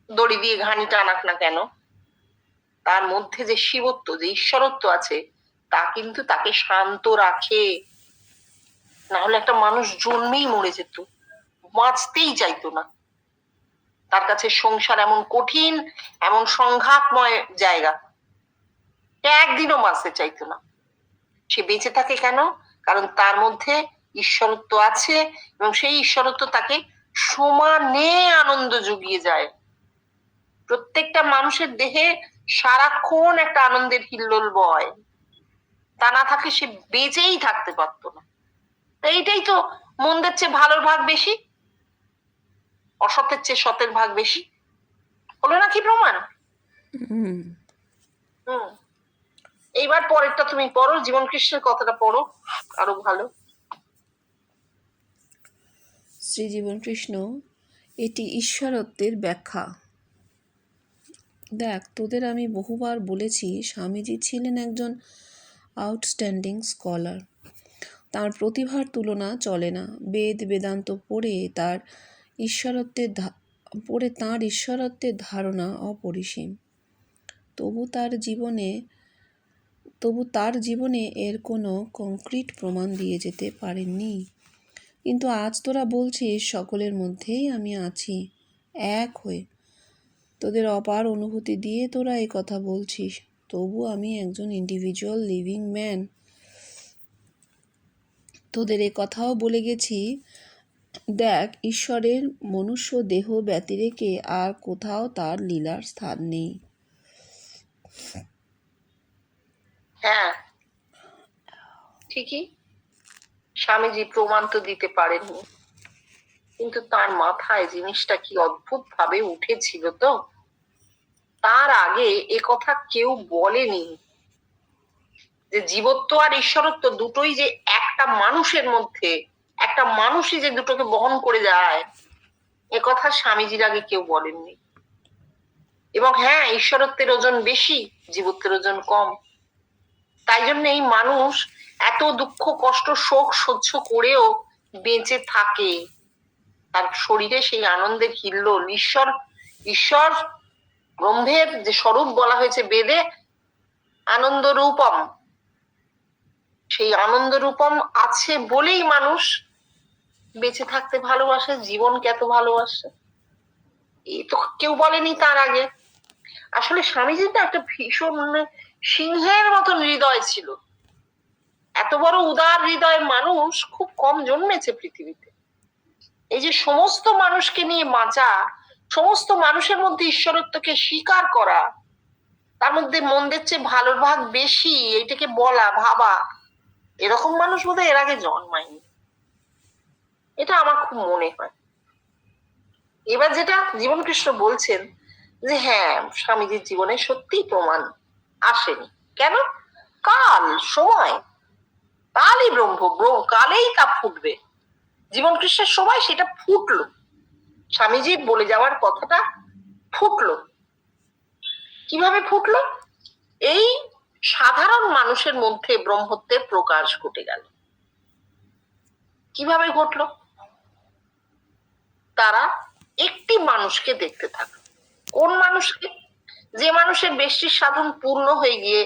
দড়ি দিয়ে ঘানি টানাক না কেন, তার মধ্যে যে শিবত্ব, যে ঈশ্বরত্ব আছে, তা কিন্তু তাকে শান্ত রাখে। না হলে একটা মানুষ জন্মেই মরে যেত, বাঁচতেই চাইতো না। তার কাছে সংসার এমন কঠিন, এমন সংঘাতময় জায়গা, একদিনও বাঁচতে চাইতো না। সে বেঁচে থাকে কেন? কারণ তার মধ্যে ঈশ্বরত্ব আছে, এবং সেই ঈশ্বরত্ব তাকে সমানে আনন্দ জুগিয়ে যায়। প্রত্যেকটা মানুষের দেহে সারাক্ষণ একটা আনন্দের হিল্লোল বয়, তা না থাকে সে বেঁচেই থাকতে পারতো না। এইটাই তো মন্দের চেয়ে ভালোর ভাগ বেশি, অসতের চেয়ে সতের ভাগ বেশি। হলো না কি প্রমাণ? হুম। এইবার পরেরটা তুমি পড়ো, জীবন কৃষ্ণের কথাটা পড়ো, আরো ভালো। শ্রী জীবন কৃষ্ণ, এটি ঈশ্বরত্বের ব্যাখ্যা। দেখ, তোদের আমি বহুবার বলেছি, স্বামীজি ছিলেন একজন আউটস্ট্যান্ডিং স্কলার। তার প্রতিভার তুলনা চলে না। বেদ বেদান্ত পড়ে তার ঈশ্বরত্বের ধারণা অপরিসীম। তবু তার জীবনে এর কোনো কংক্রিট প্রমাণ দিয়ে যেতে পারেননি। কিন্তু আজ তোরা বলছিস সকলের মধ্যেই আমি আছি, এক হয়ে। তোদের অপার অনুভূতি দিয়ে তোরা এই কথা বলছিস, তবু আমি একজন ইন্ডিভিজুয়াল লিভিং ম্যান। তোদের এ কথাও বলে গেছি, দেখ, ঈশ্বরের মনুষ্য দেহ ব্যতিরেকে আর কোথাও তার লীলার স্থান নেই। হ্যাঁ, ঠিকই। স্বামীজি প্রমাণ তো দিতে পারেননি, কিন্তু তার মাথায় জিনিসটা কি অদ্ভুত ভাবে উঠেছিল। তো তার আগে এ কথা কেউ বলেনি যে জীবত্ব আর ঈশ্বরত্ব দুটোই যে একটা মানুষের মধ্যে, একটা মানুষই যে দুটোকে বহন করে যায়, এ কথা স্বামীজির আগে কেউ বলেননি। এবং হ্যাঁ, ঈশ্বরত্বের ওজন বেশি, জীবত্বের ওজন কম। তাই জন্য এই মানুষ এত দুঃখ কষ্ট শোক সহ্য করেও বেঁচে থাকে। তার শরীরে সেই আনন্দের হিল্লোল, ঈশ্বর ব্রহ্মের যে স্বরূপ বলা হয়েছে বেদে, আনন্দ রূপম, সেই আনন্দ রূপম আছে বলেই মানুষ বেঁচে থাকতে ভালোবাসে, জীবনকে এত ভালোবাসে। এই তো কেউ বলেনি তার আগে। আসলে স্বামীজির তো একটা ভীষণ সিংহের মতন হৃদয় ছিল। এত বড় উদার হৃদয় মানুষ খুব কম জন্মেছে পৃথিবীতে। এই যে সমস্ত মানুষকে নিয়ে বাঁচা, সমস্ত মানুষের মধ্যে ঈশ্বরত্বকে স্বীকার করা, তার মধ্যে মন্দের চেয়ে ভালোর ভাগ বেশি, এইটাকে বলা ভাবা, এরকম মানুষ বোধহয় এর আগে জন্মায়নি। এটা আমার খুব মনে হয়। এবার যেটা জীবন কৃষ্ণ বলছেন যে হ্যাঁ, স্বামীজির জীবনে সত্যি প্রমাণ আসেনি। কেন? কাল, সময়, কালই কালেই তা ফুটবে। জীবন কৃষ্ণের সময় সেটা ফুটলো, স্বামীজির বলে যাওয়ার কথাটা ফুটলো। কিভাবে ফুটলো? এই সাধারণ মানুষের মধ্যে ব্রহ্মত্বের প্রকাশ ঘটে গেল। কিভাবে ঘটলো? তারা একটি মানুষকে দেখতে থাকলো। কোন মানুষকে? যে মানুষের বেষ্টির সাধন পূর্ণ হয়ে গিয়ে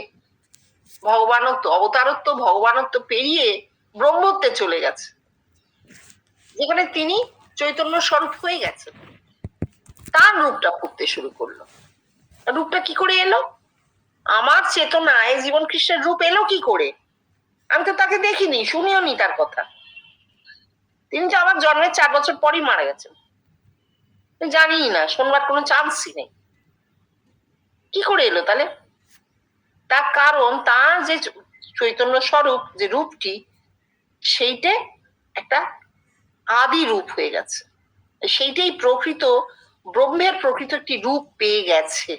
অবতারত্ব ভগবানত্ব পেরিয়ে ব্রহ্মত্বে চলে গেছে, যেখানে তিনি চৈতন্য স্বরূপ হয়ে গেছেন, তার রূপটা ফুটতে শুরু করলো। রূপটা কি করে এলো? আমার চেতনায় জীবন কৃষ্ণের রূপ এলো কি করে? আমি তো তাকে দেখিনি, শুনিও নি তার কথা। তিনি তো আমার জন্মের 4 বছর পরই মারা গেছেন, জানি না, শোনবার কোনো চান্সই নেই। কি করে এলো তাহলে? তার কারণ তার যে চৈতন্য স্বরূপ যে রূপটি, সেইটে একটা আদি রূপ হয়ে গেছে। সেইটাই প্রকৃত ব্রহ্মের প্রকৃত একটি রূপ পেয়ে গেছে।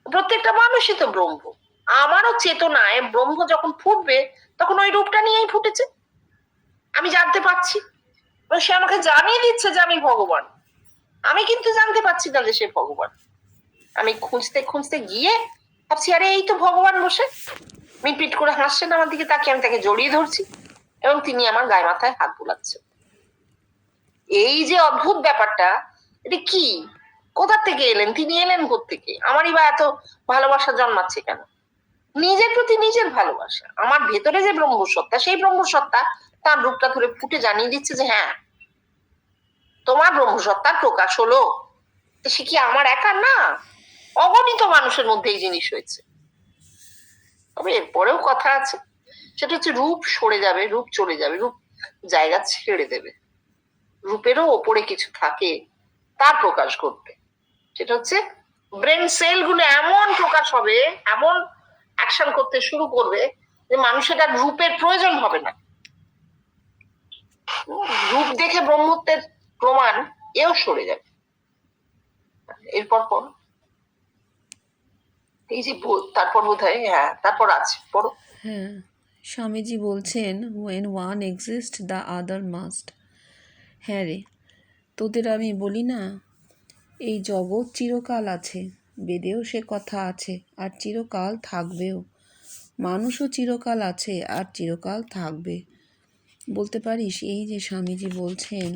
প্রত্যেকটা মানুষই তো ব্রহ্ম। আমারও চেতনায় ব্রহ্ম যখন ফুটবে তখন ওই রূপটা নিয়েই ফুটেছে, আমি জানতে পারছি। সে আমাকে জানিয়ে দিচ্ছে যে আমি ভগবান, আমি কিন্তু জানতে পারছি না যে সে ভগবান। আমি খুঁজতে খুঁজতে গিয়ে ভাবছি আরে এই তো ভগবান বসে মিটমিট করে হাসছেন আমার দিকে তাকিয়ে, আমি তাকে জড়িয়ে ধরছি এবং তিনি আমার গায়ে মাথায় হাত বুলাচ্ছেন। এই যে অদ্ভুত ব্যাপারটা, এটা কি, কোথা থেকে এলেন তিনি, এলেন কোত্থেকে, আমারই বা এত ভালোবাসা জন্মাচ্ছে কেন? নিজের প্রতি নিজের ভালোবাসা। আমার ভেতরে যে ব্রহ্মসত্তা, সেই ব্রহ্মসত্তা তার রূপটা ধরে ফুটে জানিয়ে দিচ্ছে যে হ্যাঁ তোমার ব্রহ্মসত্তার প্রকাশ হলো। সে কি আমার একা না, অগণিত মানুষের মধ্যে এই জিনিস হয়েছে। তবে এরপরেও কথা আছে, সেটা হচ্ছে রূপ সরে যাবে, রূপ চলে যাবে, রূপ জায়গা ছেড়ে দেবে। রূপেরও ওপরে কিছু থাকে তার প্রকাশ ঘটবে। সেটা হচ্ছে ব্রেন সেল গুলো এমন প্রকাশ হবে, এমন অ্যাকশন করতে শুরু করবে যে মানুষের আর রূপের প্রয়োজন হবে না। রূপ দেখে ব্রহ্মত্বের প্রমাণ এও সরে যাবে। এরপর পর এই যে তারপর বোধ হয়, হ্যাঁ তারপর আছে পড়ো। হ্যাঁ, স্বামীজি বলছেন when one exists the other must। হ্যাঁ রে, তোদের আমি বলি না, এই জগৎ চিরকাল আছে, বেদেও সে কথা আছে, আর চিরকাল থাকবেও। মানুষও চিরকাল আছে আর চিরকাল থাকবে। বলতে পারিস এই যে স্বামীজি বলছেন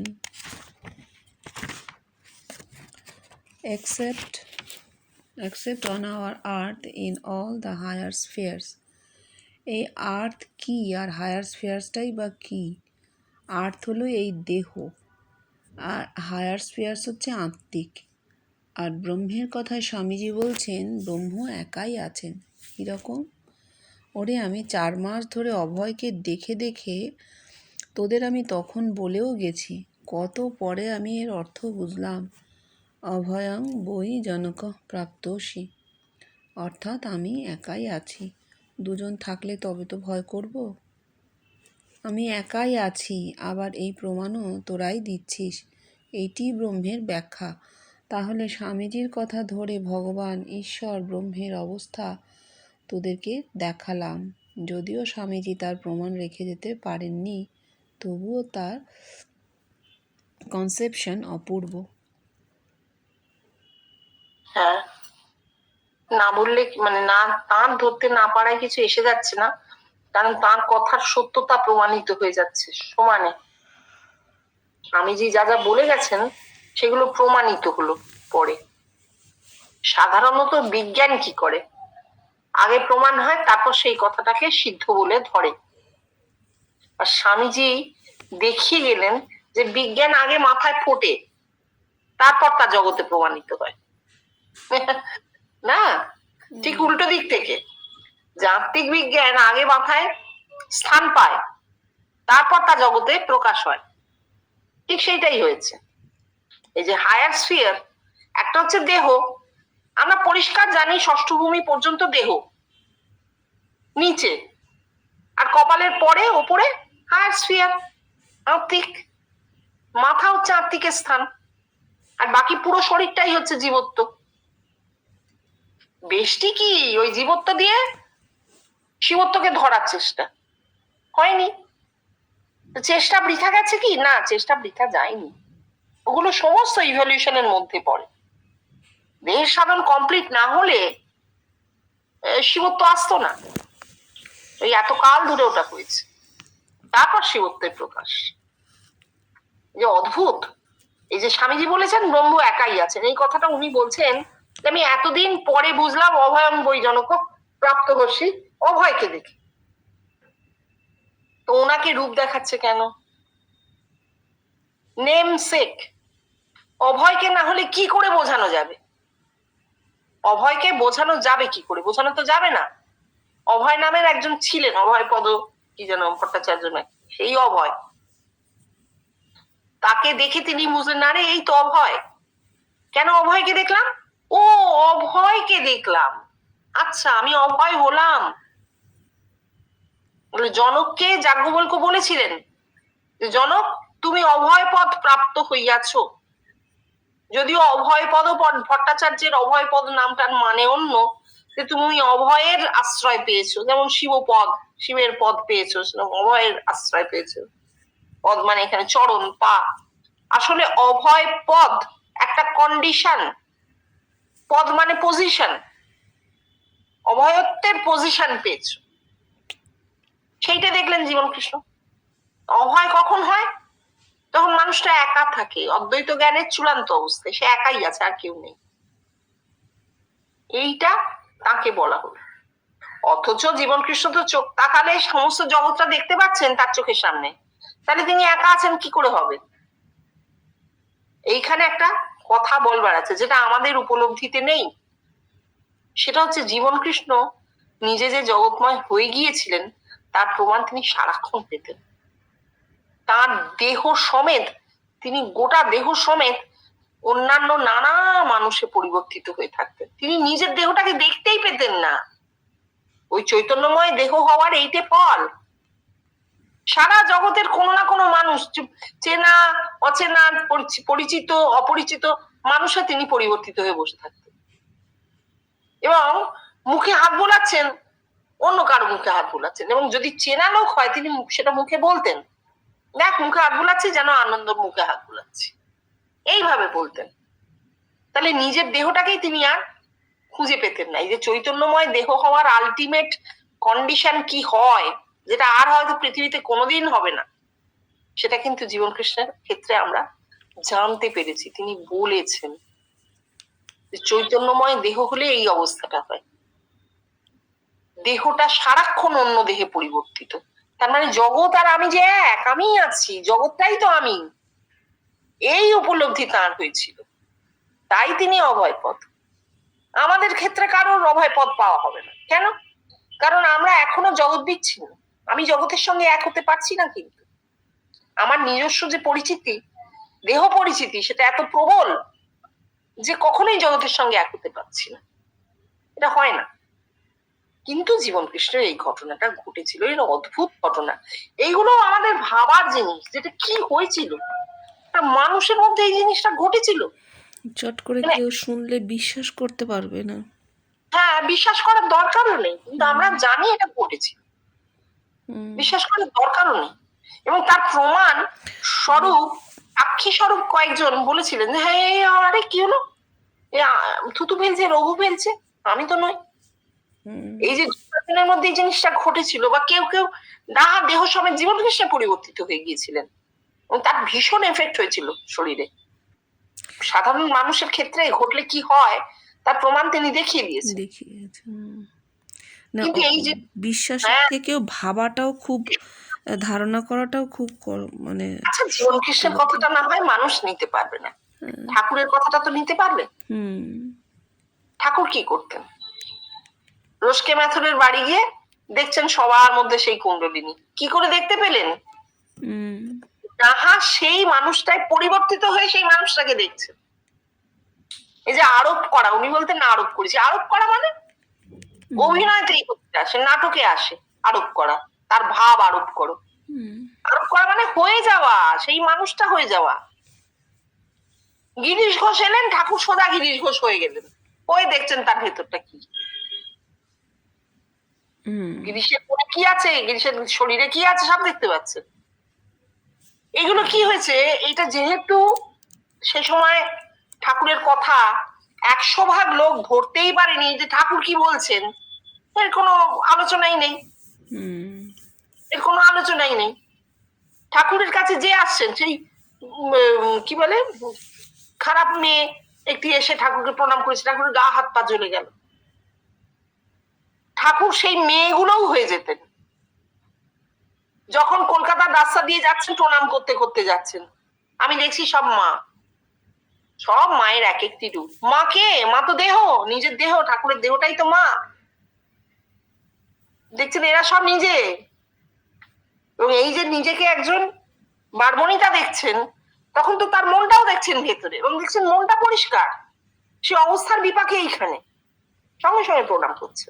except on our earth in all the higher spheres। এই আর্থ কি আর হায়ার স্ফিয়ার্সটাই বা কি? আর্থ হলো এই দেহ, আর হায়ার স্ফিয়ার্স হচ্ছে আত্মিক। আর ব্রহ্মের কথায় স্বামীজি বলছেন ব্রহ্ম একাই আছেন। কীরকম? ওরে, আমি 4 মাস ধরে অভয়কে দেখে দেখে তোদের আমি তখন বলেও গেছি, কত পরে আমি এর অর্থ বুঝলাম। অভয়ং বৈ জনক প্রাপ্তোসি, অর্থাৎ আমি একাই আছি। দুজন থাকলে তবে তো ভয় করব। আমি একাই আছি, আবার এই প্রমাণও তোরাই দিচ্ছিস। এইটি ব্রহ্মের ব্যাখ্যা। তাহলে স্বামীজির কথা ধরে ভগবান ঈশ্বর ব্রহ্মের অবস্থা তোদেরকে দেখালাম। যদিও স্বামীজি তার প্রমাণ রেখে যেতে পারেননি, তবুও তার কনসেপশন অপূর্ব। হ্যাঁ, না বললে মানে না, তার ধরতে না পারায় কিছু এসে যাচ্ছে না, কারণ তার কথার সত্যতা প্রমাণিত হয়ে যাচ্ছে সমানে। স্বামীজি যা যা বলে গেছেন সেগুলো প্রমাণিত হলো পরে। সাধারণত বিজ্ঞান কি করে, আগে প্রমাণ হয় তারপর সেই কথাটাকে সিদ্ধ বলে ধরে। আর স্বামীজি দেখিয়ে গেলেন যে বিজ্ঞান আগে মাথায় ফোটে, তারপর তা জগতে প্রমাণিত হয়। না, ঠিক উল্টো দিক থেকে জাগতিক বিজ্ঞান আগে মাথায় স্থান পায়, তারপর তা জগতে প্রকাশ হয়। ঠিক সেইটাই হয়েছে। এই যে হায়ার স্ফিয়ার, একটা হচ্ছে দেহ, আমরা পরিষ্কার জানি ষষ্ঠ ভূমি পর্যন্ত দেহ নিচে, আর কপালের পরে ওপরে হায়ার স্ফিয়ার আত্মিক। মাথা হচ্ছে আত্মিকের স্থান, আর বাকি পুরো শরীরটাই হচ্ছে জীবত্ব। বেশটি কি ওই জীবত্ব দিয়ে শিবত্বকে ধরার চেষ্টা হয়নি। চেষ্টা বৃথা গেছে কি? না, চেষ্টা বৃথা যায়নি। ওগুলো সমস্ত ইভলিউশনের মধ্যে পড়ে। দেহের সাধন কমপ্লিট না হলে শিবত্ব আসতো না। এই এত কাল ধরে ওটা হয়েছে, তারপর শিবত্বের প্রকাশ। যে অদ্ভুত, এই যে স্বামীজি বলেছেন ব্রহ্ম একাই আছেন, এই কথাটা উনি বলছেন আমি এতদিন পরে বুঝলাম। অভয়ং বৈ জনক প্রাপ্তবর্ষী, অভয়কে দেখি। তো ওনাকে রূপ দেখাচ্ছে কেন? নেম সেক। অভয়কে না হলে কি করে বোঝানো যাবে? অভয়কে বোঝানো যাবে কি করে? বোঝানো তো যাবে না। অভয় নামের একজন ছিলেন, অভয় পদ কি যেন ভট্টাচার্য নাকি, সেই অভয়। তাকে দেখে তিনি বুঝলেন না রে এই তো অভয়। কেন অভয়কে দেখলাম? ও, অভয়কে দেখলাম, আচ্ছা আমি অভয় হলাম। বলে জনককে যাজ্ঞবল্ক্য বলেছিলেন যে জনক তুমি অভয় পদ প্রাপ্ত হইয়াছ। যদিও অভয় পদ ভট্টাচার্যের অভয় পদ নামটার মানে অন্য, যে তুমি অভয়ের আশ্রয় পেয়েছো, যেমন শিবপদ, শিবের পদ পেয়েছো, অভয়ের আশ্রয় পেয়েছো। পদ মানে এখানে চরণ, পা। আসলে অভয় পদ একটা কন্ডিশন, পদ মানে পজিশন, অভয়ত্বের পজিশন পেয়েছো, সেইটা দেখলেন জীবন কৃষ্ণ। অভয় কখন হয়? তখন মানুষটা একা থাকে, অদ্বৈত জ্ঞানের চূড়ান্ত অবস্থায়, সে একাই আছে, আর কেউ নেই। এইটা তাকে বলা হলো। অথচ জীবন কৃষ্ণ তো চোখ তাকালে সমস্ত জগৎটা দেখতে পাচ্ছেন তার চোখের সামনে, তাহলে তিনি একা আছেন কি করে হবে? এইখানে একটা কথা বলবার আছে যেটা আমাদের উপলব্ধিতে নেই। সেটা হচ্ছে জীবন কৃষ্ণ নিজে যে জগৎময় হয়ে গিয়েছিলেন তার প্রমাণ তিনি সারাক্ষণ পেতেন। তার দেহ সমেত, তিনি গোটা দেহ সমেত অন্যান্য নানা মানুষে পরিবর্তিত হয়ে থাকতেন। তিনি নিজের দেহটাকে দেখতেই পেতেন না। ওই চৈতন্যময় দেহ হওয়ার এইটে ফল। সারা জগতের কোনো না কোনো মানুষ, চেনা অচেনা, পরিচিত অপরিচিত মানুষে তিনি পরিবর্তিত হয়ে বসে থাকতেন, এবং মুখে হাত বোলাচ্ছেন, অন্য কারো মুখে হাত বোলাচ্ছেন, এবং যদি চেনা লোক হয় তিনি সেটা মুখে বলতেন, দেখ মুখে হাত বোলাচ্ছি, যেন আনন্দ মুখে হাত বোলাচ্ছি, এইভাবে বলতেন। তাহলে নিজের দেহটাকেই তিনি আর খুঁজে পেতেন না। এই যে চৈতন্যময় দেহ হওয়ার আলটিমেট কন্ডিশন কি হয়, যেটা আর হয়তো পৃথিবীতে কোনোদিন হবে না, সেটা কিন্তু জীবন কৃষ্ণের ক্ষেত্রে আমরা জানতে পেরেছি। তিনি বলেছেন যে চৈতন্যময় দেহ হলে এই অবস্থাটা হয়, দেহটা সারাক্ষণ অন্য দেহে পরিবর্তিত। তার মানে জগৎ আর আমি যে এক, আমি আছি, জগৎটাই তো আমি, এই উপলব্ধি তাঁর হয়েছিল। তাই তিনি অভয় পদ। আমাদের ক্ষেত্রে কারোর অভয় পদ পাওয়া হবে না। কেন? কারণ আমরা এখনো জগৎ বিচ্ছিন্ন, আমি জগতের সঙ্গে এক হতে পারছি না। কিন্তু আমার নিজস্ব যে পরিচিতি, দেহ পরিচিতি, সেটা এত প্রবল যে কখনোই জগতের সঙ্গে এক হতে পারছি না, এটা হয় না। কিন্তু জীবন কৃষ্ণের এই ঘটনাটা ঘটেছিল, এর অদ্ভুত ঘটনা। এইগুলো আমাদের ভাবার জিনিস, যেটা কি হয়েছিল, মানুষের মধ্যে এই জিনিসটা ঘটেছিল। চট করে কেউ শুনলে বিশ্বাস করতে পারবে না। হ্যাঁ, বিশ্বাস করার দরকারও নেই, কিন্তু আমরা জানি এটা ঘটেছে, বিশ্বাস করার দরকারও নেই। এবং তার প্রমাণ স্বরূপ, সাক্ষী স্বরূপ কয়েকজন বলেছিলেন যে হ্যাঁ, আরে কি হলো, থুতু ফেলছে, রঘু ফেলছে, আমি তো নই। এই যে দুজনের মধ্যে এই জিনিসটা ঘটেছিল, বা কেউ কেউ না দেহ সমেত জীবন কৃষ্ণে পরিবর্তিত হয়ে গিয়েছিলেন, এবং তার ভীষণ এফেক্ট হয়েছিল শরীরে। সাধারণ মানুষের ক্ষেত্রে ঘটলে কি হয় তার প্রমাণ তিনি দেখিয়ে দিয়েছেন। না, কিন্তু এই যে বিশ্বাসের থেকেও ভাবাটাও খুব, ধারণা করাটাও খুব মানে, আচ্ছা, জীবন কৃষ্ণের কথাটা না হয় মানুষ নিতে পারবে না, ঠাকুরের কথাটা তো নিতে পারবে। ঠাকুর কি করতেন? রোশকে ম্যাথরের বাড়ি গিয়ে দেখছেন সবার মধ্যে সেই কুণ্ডলিনী। কি করে দেখতে পেলেন? তাহা সেই মানুষটাই পরিবর্তিত হয়ে সেই মানুষটাকে দেখছে। এই যে আরোপ করা, উনি বলতেন না আরোপ করেছি। আরোপ করা মানে অভিনয়তেই করতে আসে, নাটকে আসে আরোপ করা, তার ভাব আরোপ করো। আরোপ করা মানে হয়ে যাওয়া, সেই মানুষটা হয়ে যাওয়া। গিরিশ ঘোষ এলেন, ঠাকুর সোজা গিরিশ ঘোষ হয়ে গেলেন, ওই দেখছেন তার ভেতরটা কি, গিরিশের মনে কি আছে, গিরিশের শরীরে কি আছে, সব দেখতে পাচ্ছেন। এগুলো কি হয়েছে, এটা যেহেতু সে সময় ঠাকুরের কথা 100 ভাগ লোক ধরতেই পারেনি যে ঠাকুর কি বলছেন, এর কোনো আলোচনাই নেই, এর কোনো আলোচনাই নেই। ঠাকুরের কাছে যে আসছেন সেই কি বলে খারাপ মেয়ে একটি এসে ঠাকুরকে প্রণাম করেছে, ঠাকুরের গা হাত পা জ্বলে গেল। ঠাকুর সেই মেয়েগুলোও হয়ে যেতেন। যখন কলকাতার রাস্তা দিয়ে যাচ্ছেন, প্রণাম করতে করতে যাচ্ছেন, আমি দেখছি সব মা, সব মায়ের এক একটি রূপ। মা কে? মা তো দেহ, নিজের দেহ, ঠাকুরের দেহটাই তো মা। দেখছেন এরা সব নিজে, এবং এই যে নিজেকে একজন বারবণিতা দেখছেন, তখন তো তার মনটাও দেখছেন ভেতরে, এবং দেখছেন মনটা পরিষ্কার, সে অবস্থার বিপাকে এইখানে সঙ্গে সঙ্গে প্রণাম করছে।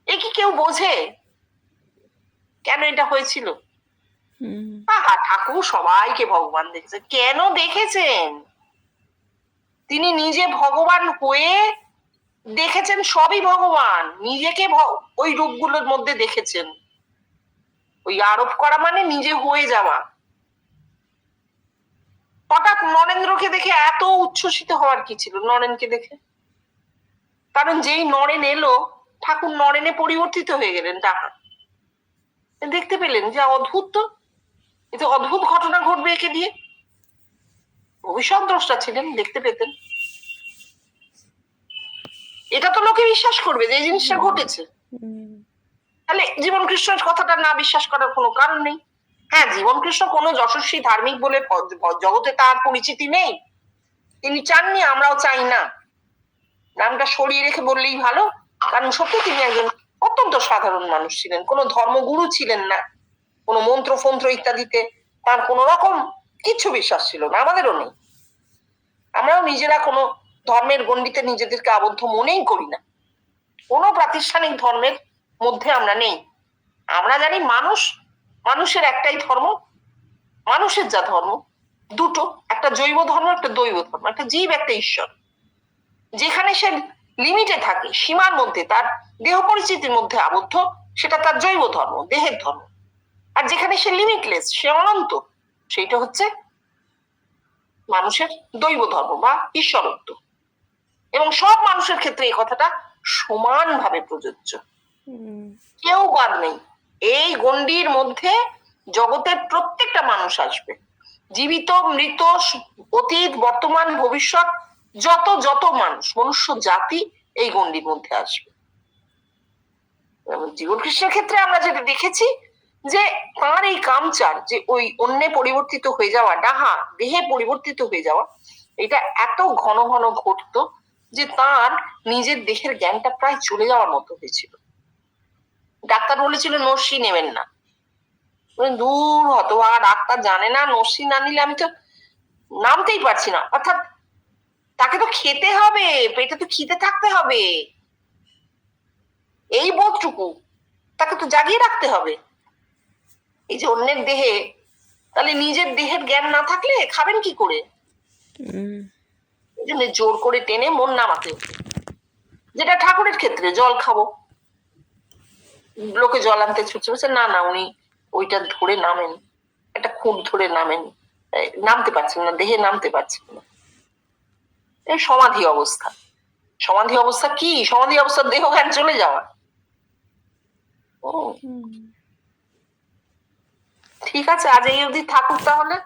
এ কি কেউ বোঝে? কেন এটা হয়েছিল? হুম, ঠাকুর সবাইকে ভগবান দেখেছেন। কেন দেখেছেন? তিনি নিজে ভগবান হয়ে দেখেছেন সবই ভগবান, নিজেকে ওই রূপগুলোর মধ্যে দেখেছেন। ওই আরোপ করা মানে নিজে হয়ে যাওয়া। হঠাৎ নরেন্দ্রকে দেখে এত উচ্ছ্বসিত হওয়ার কি ছিল নরেনকে দেখে? কারণ যেই নরেন এলো, ঠাকুর নরেনে পরিবর্তিত হয়ে গেলেন। ডাহা দেখতে পেলেন যে অদ্ভুত, তো এ তো অদ্ভুত ঘটনা ঘটবে একে দিয়ে। ভবিষ্যৎ দ্রষ্টা ছিলেন, দেখতে পেতেন। এটা তো লোকে বিশ্বাস করবে যে এই জিনিসটা ঘটেছে। তাহলে জীবন কৃষ্ণের কথাটা না বিশ্বাস করার কোনো কারণ নেই। হ্যাঁ, জীবন কৃষ্ণ কোনো যশস্বী ধার্মিক বলে জগতে তার পরিচিতি নেই, তিনি চাননি, আমরাও চাই না। নামটা সরিয়ে রেখে বললেই ভালো। কারণ সত্যি তিনি একজন অত্যন্ত সাধারণ মানুষ ছিলেন, কোনো ধর্মগুরু ছিলেন না, কোনো মন্ত্র ফন্ত্র ইত্যাদিতে তার কোন রকম কিছু বিশ্বাস ছিল না, আমাদেরও নেই। আমরাও নিজেরা কোনো ধর্মের গণ্ডিতে নিজেদেরকে আবদ্ধ মনেই করি না, কোনো প্রাতিষ্ঠানিক ধর্মের মধ্যে আমরা নেই। আমরা জানি মানুষের একটাই ধর্ম, মানুষের যা ধর্ম দুটো, একটা জৈব ধর্ম, একটা দৈব ধর্ম, একটা জীব, একটা ঈশ্বর। যেখানে সে লিমিটে থাকে, সীমার মধ্যে, তার দেহ পরিচিতির মধ্যে আবদ্ধ, সেটা তার জৈব ধর্ম, দেহের ধর্ম। আর যেখানে সে লিমিটলেস, সে অনন্ত, সেইটা হচ্ছে মানুষের দৈব ধর্ম বা ঈশ্বরত্ব। এবং সব মানুষের ক্ষেত্রে এই কথাটা সমানভাবে প্রযোজ্য, কেউ বাদ নেই। এই গণ্ডির মধ্যে জগতের প্রত্যেকটা মানুষ আসবে, জীবিত, মৃত, অতীত, বর্তমান, ভবিষ্যৎ, যত যত মানুষ, মনুষ্য জাতি এই গণ্ডির মধ্যে আসবে। জীবন কৃষ্ণের ক্ষেত্রে আমরা যেটা দেখেছি যে তার এই কামচার, যে ওই অন্যে পরিবর্তিত হয়ে যাওয়া, ডাহা দেহে পরিবর্তিত হয়ে যাওয়া, এটা এত ঘন ঘন ঘটতো যে তার নিজের দেহের জ্ঞানটা প্রায় চলে যাওয়ার মতো হয়েছিল। ডাক্তার বলেছিল নস্যি নেবেন না। দূর হতভাগা, ডাক্তার জানে না, নস্যি না নিলে আমি তো নামতেই পারছি না। অর্থাৎ তাকে তো খেতে হবে, পেটে তো খিদে থাকতে হবে, এই বোধটুকু তাকে তো জাগিয়ে রাখতে হবে। এই যে অন্যের দেহে, তাহলে নিজের দেহের জ্ঞান না থাকলে খাবেন কি করে? এই জন্য জোর করে টেনে মন নামাতে হতো। যেটা ঠাকুরের ক্ষেত্রে, জল খাবো, লোকে জল আনতে ছুটছে, বলছে না না, উনি ওইটা ধরে নামেন, একটা খুঁট ধরে নামেন, নামতে পারছেন না, দেহে নামতে পারছেন না। এই সমাধি অবস্থা। সমাধি অবস্থা কি? সমাধি অবস্থা দেহ জ্ঞান চলে যাওয়া। ঠিক আছে, আজ এই অবধি থাকুক তাহলে।